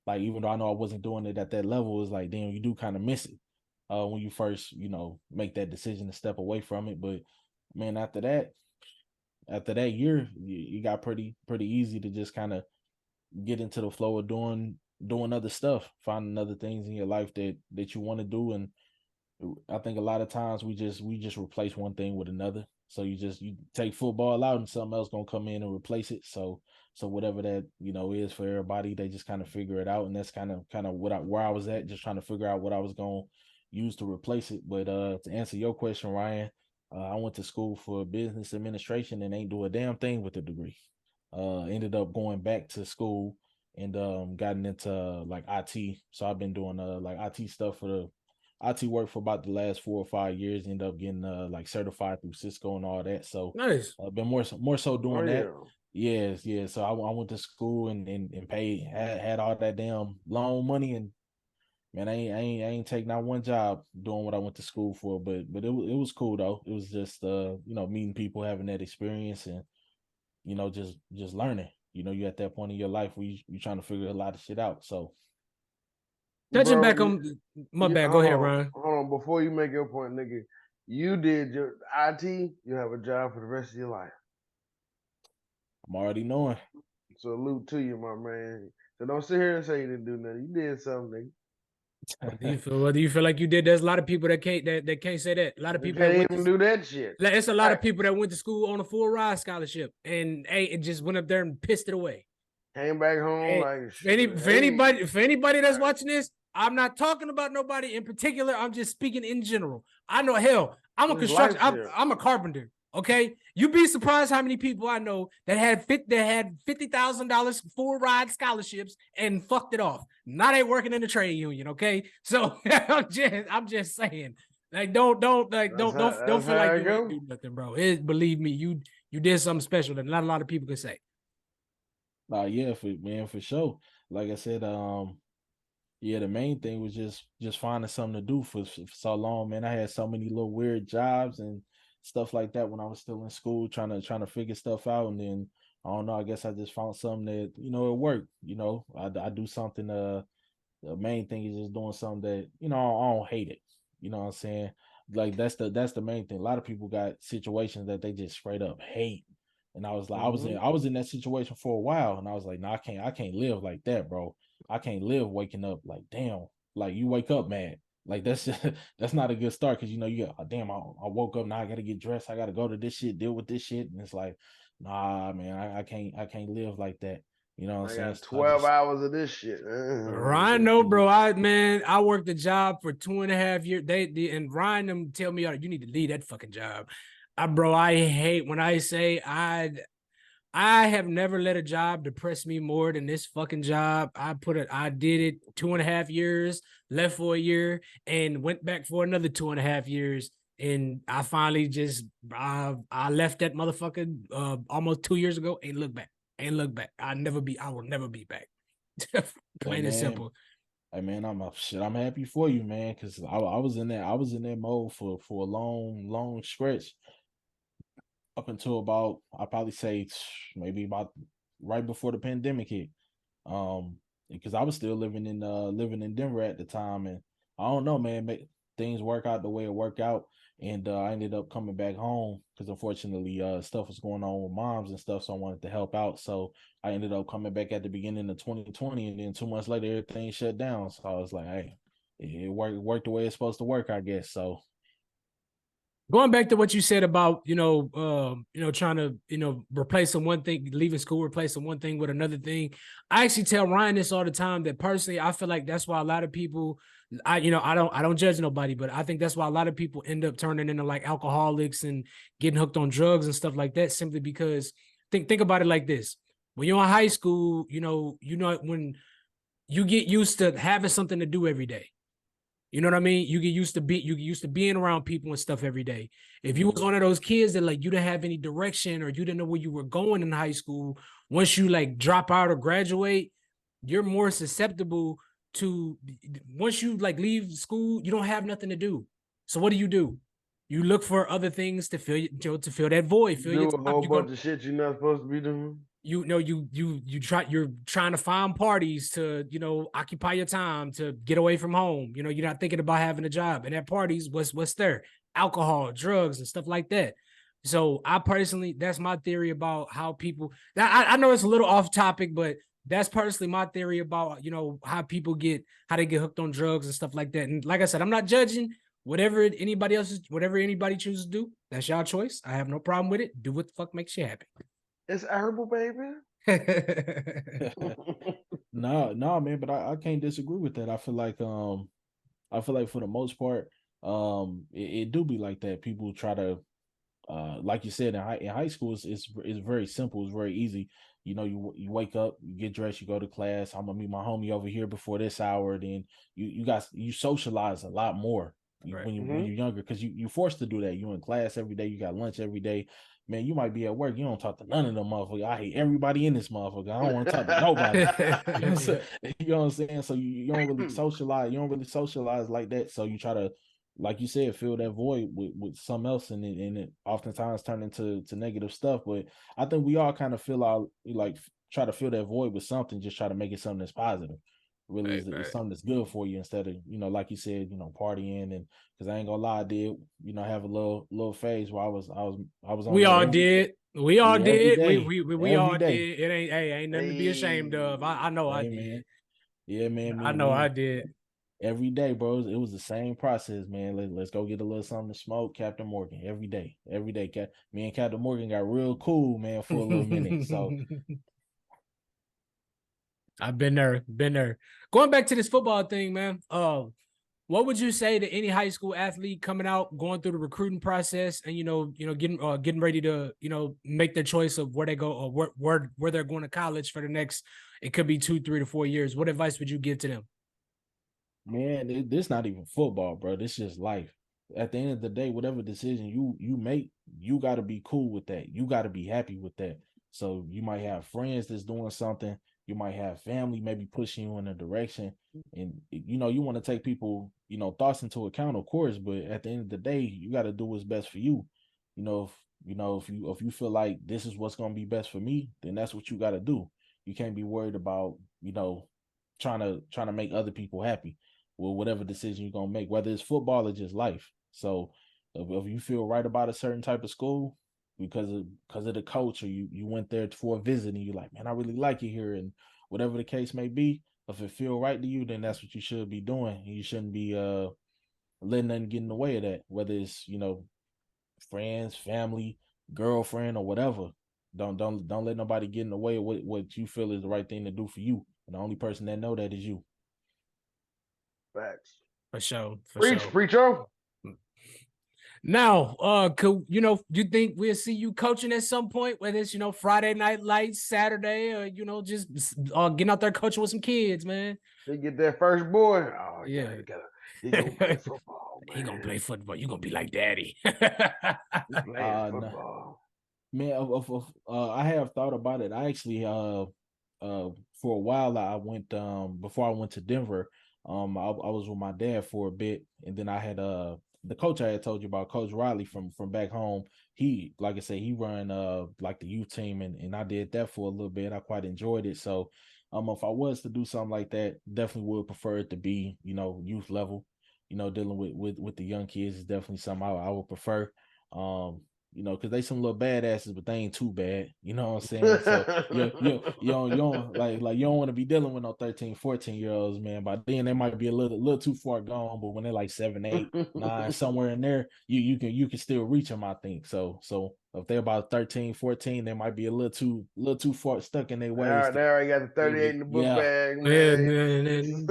Like, even though I know I wasn't doing it at that level, it's like, damn, you do kind of miss it when you first, make that decision to step away from it. But man, after that year, you got pretty easy to just kind of get into the flow of doing other stuff, finding other things in your life that you want to do. And I think a lot of times we just replace one thing with another. So you take football out and something else gonna come in and replace it. So whatever that is for everybody, they just kind of figure it out. And that's kind of where I was at, just trying to figure out what I was gonna use to replace it. But to answer your question, Ryan, I went to school for business administration and ain't do a damn thing with the degree. Ended up going back to school and gotten into like IT. So I've been doing like IT stuff for the IT work for about the last 4 or 5 years. End up getting like certified through Cisco and all that. So Nice. I've been more so Oh doing that. yeah. Yes, yeah. So I went to school and paid had all that damn loan money, and man, I ain't take not one job doing what I went to school for. But it was cool though. It was just meeting people, having that experience, and just learning. You at that point in your life where you're trying to figure a lot of shit out. So Touching Bro, back on my bad. Go ahead, Ryan. hold on. Before you make your point, nigga, you did your IT. You have a job for the rest of your life. I'm already knowing. Salute to you, my man. So don't sit here and say you didn't do nothing. You did something. What do you feel? What do you feel like you did? There's a lot of people that can't say that. A lot of You people that can't went even to do that shit. like, it's a lot of Right. people that went to school on a full ride scholarship and hey, it just went up there and pissed it away. Came back home And like for anybody that's Right. watching this, I'm not talking about nobody in particular. I'm just speaking in general. I know, hell, I'm a It's construction. life shit. I'm a carpenter. Okay, you'd be surprised how many people I know that had $50,000 full ride scholarships and fucked it off. Now they working in the trade union. Okay, so I'm just saying, like, don't That's feel how like it you ain't go. do nothing, bro. Believe me, you did something special that not a lot of people can say. Yeah, for sure. Like I said, yeah, the main thing was just finding something to do for so long, man. I had so many little weird jobs and stuff like that when I was still in school, trying to figure stuff out. And then I don't know, I guess I just found something that, it worked. I do something. The main thing is just doing something that, I don't hate it. You know what I'm saying? Like that's the main thing. A lot of people got situations that they just straight up hate. And I was like, I was in that situation for a while, and I was like, no, I can't live like that, bro. I can't live waking up like, damn, like you wake up mad. Like that's just, that's not a good start, because you got, damn, I woke up, now I gotta get dressed, I gotta go to this shit, deal with this shit, and it's like, nah, man, I can't live like that. You know what I'm I saying? got So I 12 just, hours of this shit. Ryan, no, bro. I worked a job for 2.5 years. And Ryan them tell me, you need to leave that fucking job. Bro, I hate when I say I have never let a job depress me more than this fucking job. I did it 2.5 years, left for a year, and went back for another 2.5 years. And I finally just I left that motherfucker almost 2 years ago. Ain't look back. Ain't look back. I will never be back. hey Plain and man, simple. hey man, I'm happy for you, man, because I was in that mode for a long stretch, up until about, I probably say maybe about right before the pandemic hit. Because I was still living in Denver at the time, and I don't know, man, things work out the way it worked out, and I ended up coming back home because unfortunately stuff was going on with moms and stuff, so I wanted to help out. So I ended up coming back at the beginning of 2020, and then 2 months later everything shut down. So I was like, hey, it worked the way it's supposed to work, I guess. So Going back to what you said about trying to replacing one thing, leaving school, replacing one thing with another thing. I actually tell Ryan this all the time, that personally I feel like that's why a lot of people, I don't judge nobody, but I think that's why a lot of people end up turning into like alcoholics and getting hooked on drugs and stuff like that, simply because think about it like this: when you're in high school, when you get used to having something to do every day. You know what I mean? You get used to being around people and stuff every day. If you was one of those kids that like you didn't have any direction, or you didn't know where you were going in high school, once you like drop out or graduate, you're more susceptible to, once you like leave school, you don't have nothing to do. So what do? You look for other things to fill that void, fill your do a time. whole bunch of shit you're not supposed to be doing. You're trying to find parties to occupy your time, to get away from home. You're not thinking about having a job, and at parties, what's there? Alcohol, drugs, and stuff like that. So I personally, that's my theory about how people, I know it's a little off topic, but that's personally my theory about how they get hooked on drugs and stuff like that. And like I said, I'm not judging. Whatever anybody chooses to do, that's y'all choice. I have no problem with it. Do what the fuck makes you happy. It's herbal, baby. no, man, but I can't disagree with that. I feel like for the most part, it do be like that. People try to, like you said, in high school, it's very simple. It's very easy. You wake up, you get dressed, you go to class. I'm gonna meet my homie over here before this hour. Then you socialize a lot more Right. when you're younger, because you forced to do that. You in class every day. You got lunch every day. Man, you might be at work. You don't talk to none of them motherfuckers. I hate everybody in this motherfucker. I don't want to talk to nobody. You know what I'm saying? You know what I'm saying? So you don't really socialize. You don't really socialize like that. So you try to, like you said, fill that void with something else, and it oftentimes turn into negative stuff. But I think we all kind of try to fill that void with something, just try to make it something that's positive. Really, is something that's good for you, instead of like you said, partying. And because I ain't gonna lie, I did have a little phase where I was on We that all did. We all every did. day, We every all day. did. It ain't nothing to be ashamed of. I know I Hey did. man, yeah man, I know I me did. every day, bro. It was the same process, man. Let's go get a little something to smoke. Captain Morgan every day, every day. Me and Captain Morgan got real cool, man, for a little minute. So I've been there. Going back to this football thing, man. What would you say to any high school athlete coming out, going through the recruiting process, and getting ready to make their choice of where they go, or where they're going to college for the next? It could be 2, 3 to 4 years. What advice would you give to them? man, this not even football, bro. This just life. At the end of the day, whatever decision you make, you got to be cool with that. You got to be happy with that. So you might have friends that's doing something. You might have family maybe pushing you in a direction, and you want to take people thoughts into account, of course. But at the end of the day, you got to do what's best for you. if you feel like this is what's gonna be best for me, then that's what you got to do. You can't be worried about trying to make other people happy with whatever decision you're gonna make, whether it's football or just life. So if you feel right about a certain type of school because of the coach, or you went there for a visit and you're like, man, I really like it here, and whatever the case may be, if it feel right to you, then that's what you should be doing. You shouldn't be letting nothing get in the way of that, whether it's friends, family, girlfriend, or whatever. Don't let nobody get in the way of what you feel is the right thing to do for you. And the only person that know that is you. Facts. For sure. Preacher. Now, you think we'll see you coaching at some point, whether it's, Friday night lights, Saturday, or, just getting out there coaching with some kids, man? He get that first boy. Oh, yeah. He gonna play football, man. He gonna play football. You gonna be like daddy. He playing football. Man, I have thought about it. I actually, for a while, I went, before I went to Denver, I was with my dad for a bit, and then I had, the coach I had told you about, Coach Riley from back home. He, like I said, he run like the youth team, and I did that for a little bit. I quite enjoyed it. So if I was to do something like that, definitely would prefer it to be, youth level. Dealing with the young kids is definitely something I would prefer. Because they some little badasses, but they ain't too bad. You know what I'm saying? So you don't like you don't want to be dealing with no 13, 14-year-olds, man. By then they might be a little too far gone, but when they're like 7, 8, 9, somewhere in there, you can still reach them, I think. So if they're about 13, 14, they might be a little too far stuck in their ways. They already got the 38 in the book bag, man.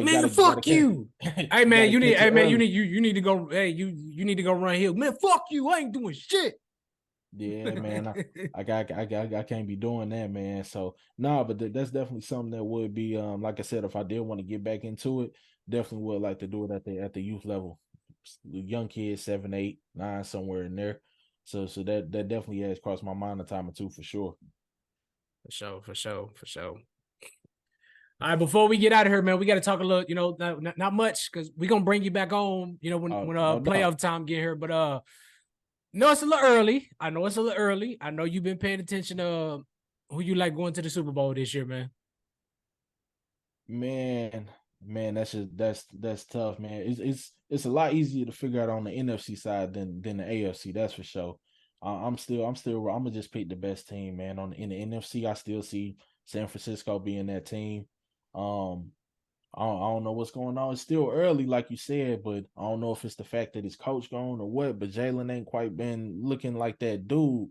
Man. Fuck you. Hey man, you need to go. Hey, you need to go run hill. Man, fuck you. I ain't doing shit. Yeah, man. I can't be doing that, man. So but that's definitely something that would be like I said, if I did want to get back into it, definitely would like to do it at the youth level. The young kids, 7, 8, 9, somewhere in there. So that definitely has crossed my mind a time or two for sure. For sure. All right, before we get out of here, man, we got to talk a little, not much, because we're gonna bring you back on, when playoff time get here. But no, it's a little early. I know it's a little early. I know you've been paying attention to who you like going to the Super Bowl this year, man. Man, that's tough, man. It's a lot easier to figure out on the NFC side than the AFC. That's for sure. I'm gonna just pick the best team, man. In the NFC, I still see San Francisco being that team. I don't know what's going on. It's still early, like you said, but I don't know if it's the fact that his coach gone or what. But Jalen ain't quite been looking like that dude.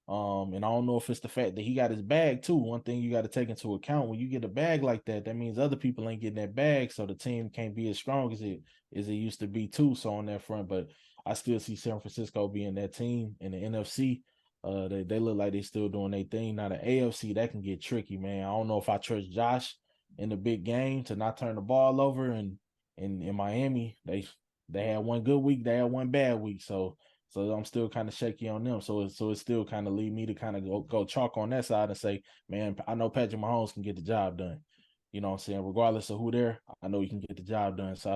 And I don't know if it's the fact that he got his bag too. One thing you got to take into account, when you get a bag like that, that means other people ain't getting that bag, so the team can't be as strong as it used to be too. So on that front, but I still see San Francisco being that team. In the NFC. They look like they still doing their thing. Now the AFC, that can get tricky, man. I don't know if I trust Josh in the big game to not turn the ball over. And in Miami, they had one good week, they had one bad week. So I'm still kind of shaky on them. So it still kind of lead me to kind of go chalk on that side and say, man, I know Patrick Mahomes can get the job done. You know what I'm saying? Regardless of who there, I know he can get the job done. So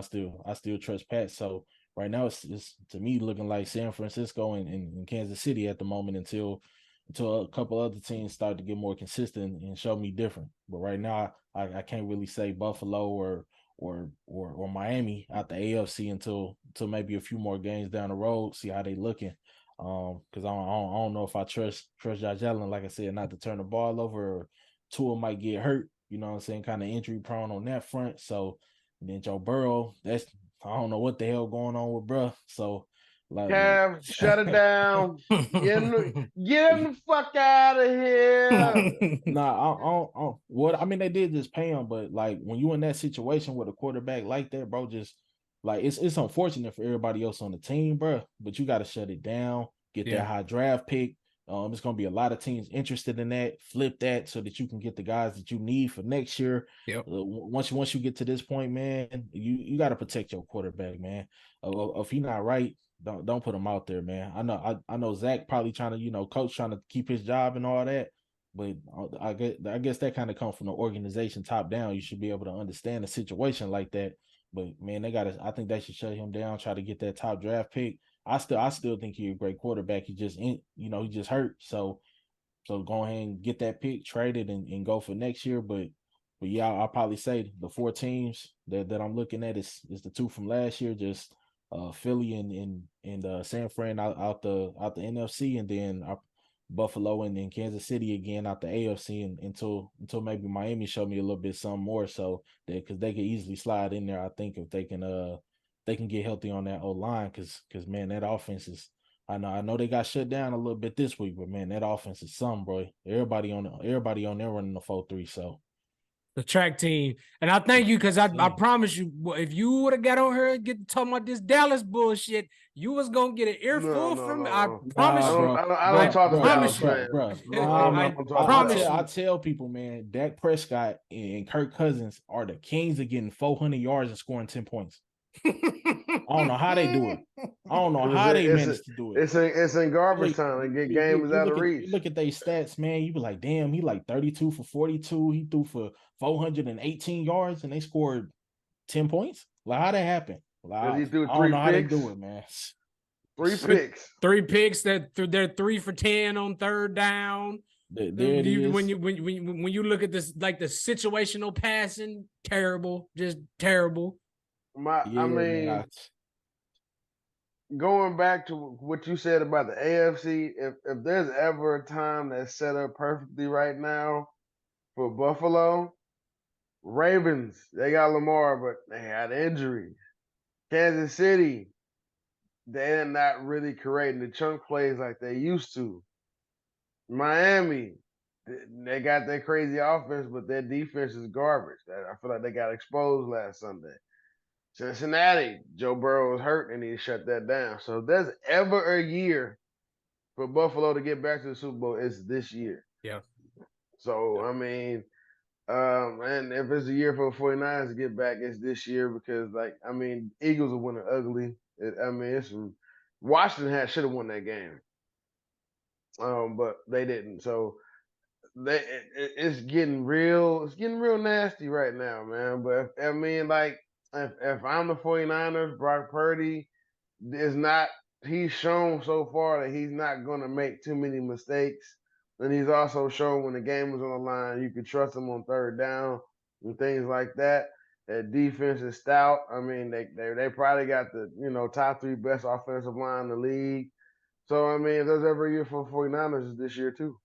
I still trust Pat. So right now it's to me looking like San Francisco and Kansas City at the moment until a couple other teams start to get more consistent and show me different. But right now I can't really say Buffalo or Miami out the AFC until maybe a few more games down the road, see how they looking. Because I don't know if I trust Josh Allen, like I said, not to turn the ball over, or Tua might get hurt. You know what I'm saying? Kind of injury prone on that front. So then Joe Burrow, I don't know what the hell going on with bruh. So Cav, shut it down. Get him the fuck out of here. I mean, they did just pay him, but like when you in that situation with a quarterback like that, bro, just like it's unfortunate for everybody else on the team, bro. But you got to shut it down. Get that high draft pick. It's gonna be a lot of teams interested in that. Flip that so that you can get the guys that you need for next year. Yep. Once you get to this point, man, you got to protect your quarterback, man. If he not right, don't put him out there, man. I know Zach probably trying to, coach trying to keep his job and all that, but I guess that kind of comes from the organization top down. You should be able to understand a situation like that. But man, I think they should shut him down, try to get that top draft pick, I still think he's a great quarterback. He just he just hurt. So go ahead and get that pick, trade it, and go for next year. But yeah, I'll probably say the 4 teams that I'm looking at is the 2 from last year, just Philly and San Fran out the NFC, and then Buffalo and then Kansas City again out the AFC, and until maybe Miami show me a little bit something more, so that because they could easily slide in there. I think if they can get healthy on that O line, because man, that offense is. I know they got shut down a little bit this week, but man, that offense is something, bro. Everybody on there running the 4-3. So the track team. And I thank you because I promise you, if you would have got on here and get talking about this Dallas bullshit, you was gonna get an earful from me. I promise you. I don't talk to Dallas fans, bro. I tell people, man, Dak Prescott and Kirk Cousins are the kings of getting 400 yards and scoring 10 points. I don't know how they do it. I don't know how they managed to do it. It's in garbage time. They get games out of reach. You look at their stats, man. You be like, damn, he like 32 for 42. He threw for 418 yards, and they scored 10 points. Like, how that happen? Like, I don't know how they do it, man. 3 picks. 3 picks. They're 3 for 10 on third down. There it is. When you look at this, like the situational passing, terrible, just terrible. Going back to what you said about the AFC, if there's ever a time that's set up perfectly right now for Buffalo, Ravens, they got Lamar, but they had injuries. Kansas City, they're not really creating the chunk plays like they used to. Miami, they got their crazy offense, but their defense is garbage. I feel like they got exposed last Sunday. Cincinnati, Joe Burrow was hurt and he shut that down. So if there's ever a year for Buffalo to get back to the Super Bowl, it's this year. Yeah. So, I mean, and if it's a year for the 49ers to get back, it's this year because, Eagles are winning ugly. Washington should have won that game. But they didn't. So it's getting real nasty right now, man. But if I'm the 49ers, Brock Purdy he's shown so far that he's not going to make too many mistakes. And he's also shown when the game was on the line, you could trust him on third down and things like that. That defense is stout. I mean, they probably got the, top 3 best offensive line in the league. So, if there's every year for 49ers, this year too.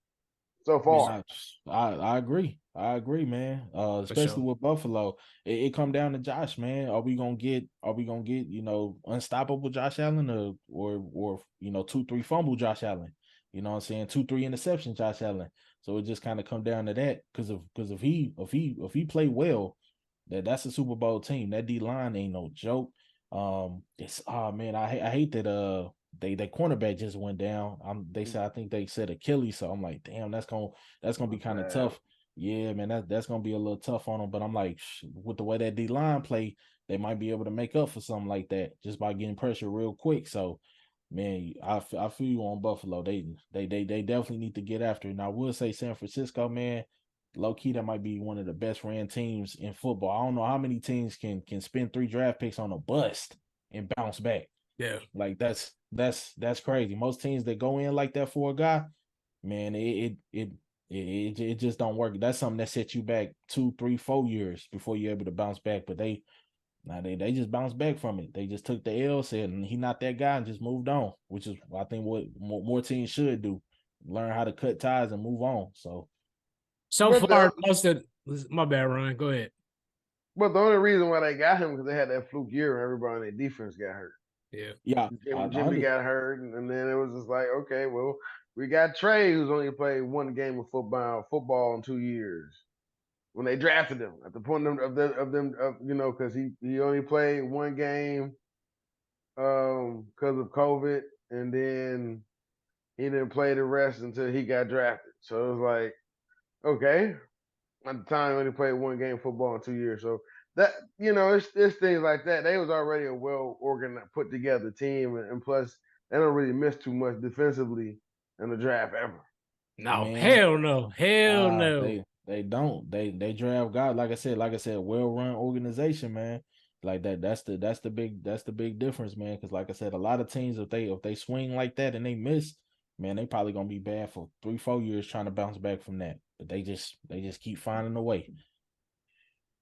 So far. I agree. I agree, man. Especially with Buffalo. It come down to Josh, man. Are we gonna get, unstoppable Josh Allen or 2-3 fumble Josh Allen? You know what I'm saying? 2-3 interception Josh Allen. So it just kind of come down to that. Because if he play well, that's a Super Bowl team. That D line ain't no joke. I hate that their cornerback just went down. I think they said Achilles, so I'm like, damn, that's gonna be kind of tough. Yeah, man, that's gonna be a little tough on them. But I'm like, with the way that D line play, they might be able to make up for something like that just by getting pressure real quick. So, man, I feel you on Buffalo. They definitely need to get after it. And I will say San Francisco, man, low key, that might be one of the best ran teams in football. I don't know how many teams can spend 3 draft picks on a bust and bounce back. Yeah, like that's crazy. Most teams that go in like that for a guy, man, it just don't work. That's something that sets you back 2, 3, 4 years before you're able to bounce back. But they just bounced back from it. They just took the L, said he not that guy, and just moved on, which is I think what more teams should do. Learn how to cut ties and move on. So far, my bad, Ryan. Go ahead. But the only reason why they got him because they had that fluke year and everybody on their defense got hurt. Yeah. Jimmy got hurt, and then it was just like, okay, well, we got Trey, who's only played 1 game of football in 2 years. When they drafted him, at the point of them, because he only played 1 game, because of COVID, and then he didn't play the rest until he got drafted. So it was like, okay. At the time, he only played 1 game of football in 2 years, so. That it's things like that. They was already a well organized, put together team, and plus they don't really miss too much defensively in the draft ever. No, man. Hell no. They don't. They draft guys like I said, well run organization, man. Like that's the big difference, man. Because like I said, a lot of teams if they swing like that and they miss, man, they probably gonna be bad for 3-4 years trying to bounce back from that. But they just keep finding a way.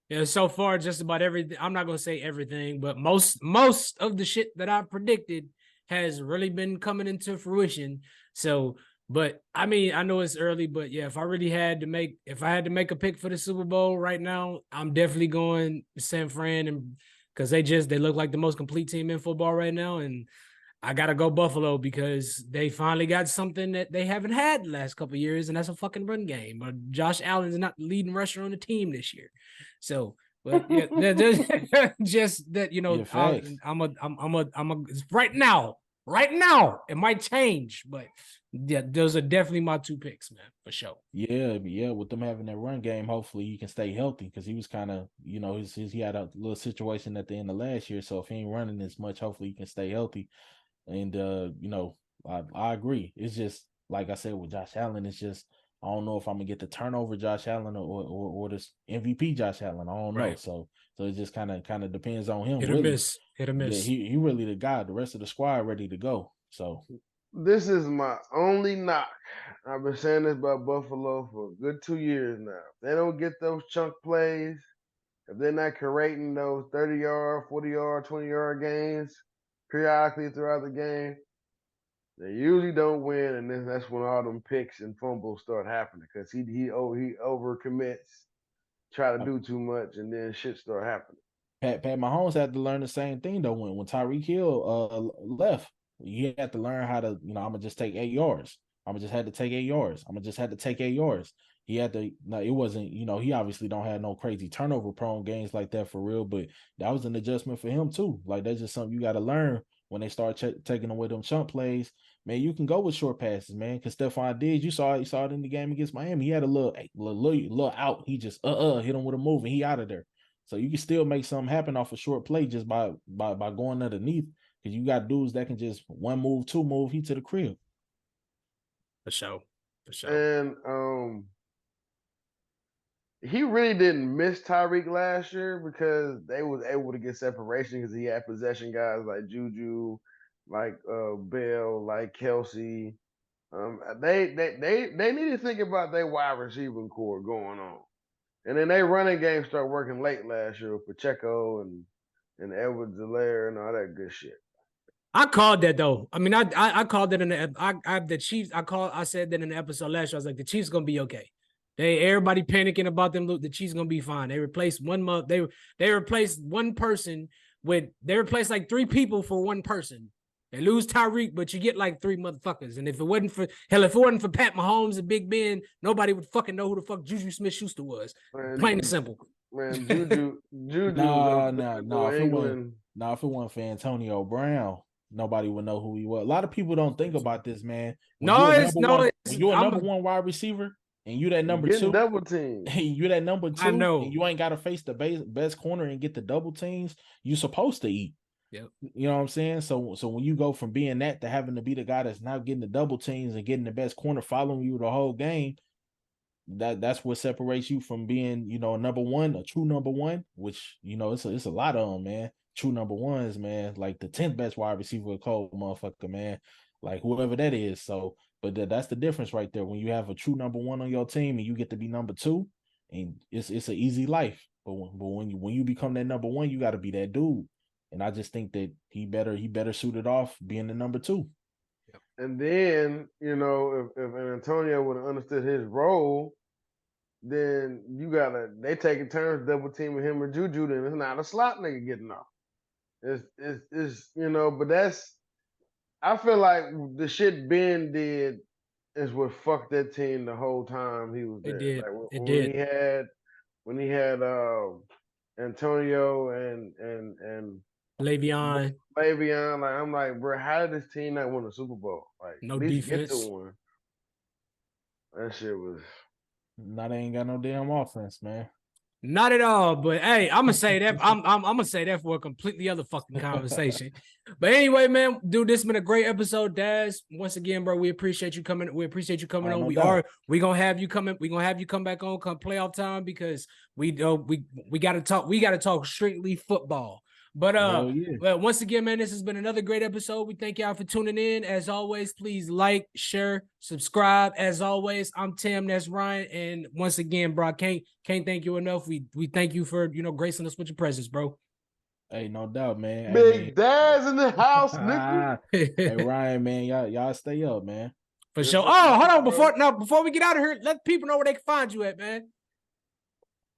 Yeah, so far just about everything. I'm not gonna say everything, but most of the shit that I predicted has really been coming into fruition. So, but I mean, I know it's early, but yeah, if I had to make a pick for the Super Bowl right now, I'm definitely going San Fran, and because they look like the most complete team in football right now, and I gotta go Buffalo because they finally got something that they haven't had the last couple of years, and that's a fucking run game. But Josh Allen's not the leading rusher on the team this year, so. But yeah, just that I'm right now. Right now, it might change, but yeah, those are definitely my 2 picks, man, for sure. Yeah. With them having that run game, hopefully he can stay healthy because he was kind of, he had a little situation at the end of last year. So if he ain't running as much, hopefully he can stay healthy. And I agree. It's just like I said with Josh Allen, it's just I don't know if I'm gonna get the turnover Josh Allen or this MVP Josh Allen. I don't know. So it just kind of depends on him. Hit or miss. Yeah, he really the guy. The rest of the squad ready to go. So this is my only knock. I've been saying this about Buffalo for a good 2 years now. If they don't get those chunk plays, if they're not creating those 30-yard, 40-yard, 20-yard gains periodically throughout the game, they usually don't win, and then that's when all them picks and fumbles start happening because he overcommits, try to do too much, and then shit start happening. Pat Mahomes had to learn the same thing though when Tyreek Hill left. He had to learn how to, I'm gonna just take 8 yards. I'm gonna just had to take 8 yards. I'm gonna just had to take 8 yards. He had to. No, it wasn't. He obviously don't have no crazy turnover prone games like that for real. But that was an adjustment for him too. Like that's just something you got to learn when they start taking away them chunk plays. Man, you can go with short passes, man. Because Stephon Diggs, you saw it in the game against Miami. He had a little out. He just hit him with a move and he out of there. So you can still make something happen off a short play just by going underneath. Because you got dudes that can just 1 move, 2 move, he to the crib. For sure. And he really didn't miss Tyreek last year because they was able to get separation because he had possession guys like Juju, like Bell, like Kelsey. They need to think about their wide receiving core going on. And then they running game start working late last year with Pacheco and Edwards-Helaire and all that good shit. I called that though. I mean, I called that in the Chiefs. I said that in the episode last year. I was like, the Chiefs gonna be okay. Everybody panicking about them. The Chiefs gonna be fine. They replaced 1 month. They replaced one person they replaced like 3 people for 1 person. They lose Tyreek, but you get like 3 motherfuckers. And if it wasn't for Pat Mahomes and Big Ben, nobody would fucking know who the fuck Juju Smith-Schuster was. Man, plain and simple. Man, Juju. No. If it wasn't for Antonio Brown, nobody would know who he was. A lot of people don't think about this, man. When you're a number one wide receiver and you that number 2, double team. You that number 2, I know. And you ain't got to face the best corner and get the double teams. You supposed to eat. Yep. You know what I'm saying? So when you go from being that to having to be the guy that's now getting the double teams and getting the best corner following you the whole game, that's what separates you from being, a number 1, a true number 1, which, it's a lot of them, man. True number 1s, man. Like the 10th best wide receiver, a cold motherfucker, man. Like whoever that is. So, but that's the difference right there. When you have a true number 1 on your team and you get to be number 2, and it's an easy life. But when you become that number 1, you got to be that dude. And I just think that he better suit it off being the number 2. And then, if Antonio would have understood his role, then they taking turns double teaming him or Juju, then it's not a slot nigga getting off. It's but I feel like the shit Ben did is what fucked that team the whole time he was there. It did. When he had Antonio and Le'Veon, like I'm like, bro, how did this team not win a Super Bowl? Like, no at least defense. Get to one. That shit was. Now they ain't got no damn offense, man. Not at all. But hey, I'm gonna say that. I'm gonna say that for a completely other fucking conversation. But anyway, man, dude, this has been a great episode, Daz. Once again, bro, we appreciate you coming. We appreciate you coming on. We gonna have you coming. We gonna have you come back on come playoff time because we gotta talk. We gotta talk strictly football. But Hell yeah. well, once again, man, this has been another great episode. We thank y'all for tuning in. As always, please like, share, subscribe. As always, I'm Tim, that's Ryan. And once again, bro, can't thank you enough. We thank you for gracing us with your presence, bro. Hey, no doubt, man. Hey, Big man. Daz in the house, nigga. Hey, Ryan, man, y'all stay up, man. For sure. Oh, hold on. Before we get out of here, let people know where they can find you at, man.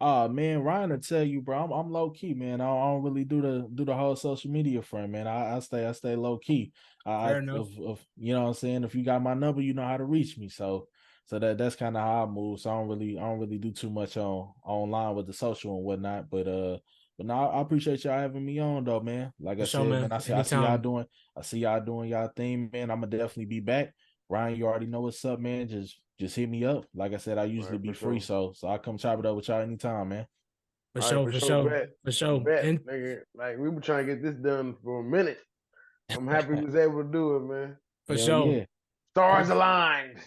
Man, Ryan will tell you, bro. I'm low key, man. I don't really do the whole social media front, man. I stay low key. Fair enough. You know what I'm saying. If you got my number, you know how to reach me. So that's kind of how I move. So I don't really do too much online with the social and whatnot. But no, I appreciate y'all having me on though, man. Like I said, man, I see y'all doing y'all thing, man. I'm gonna definitely be back. Ryan, you already know what's up, man. Just hit me up. Like I said, I usually be free, so I come chop it up with y'all anytime, man. For sure. Bet, nigga. Like we were trying to get this done for a minute. I'm happy we was able to do it, man. For sure. Yeah. Stars aligned.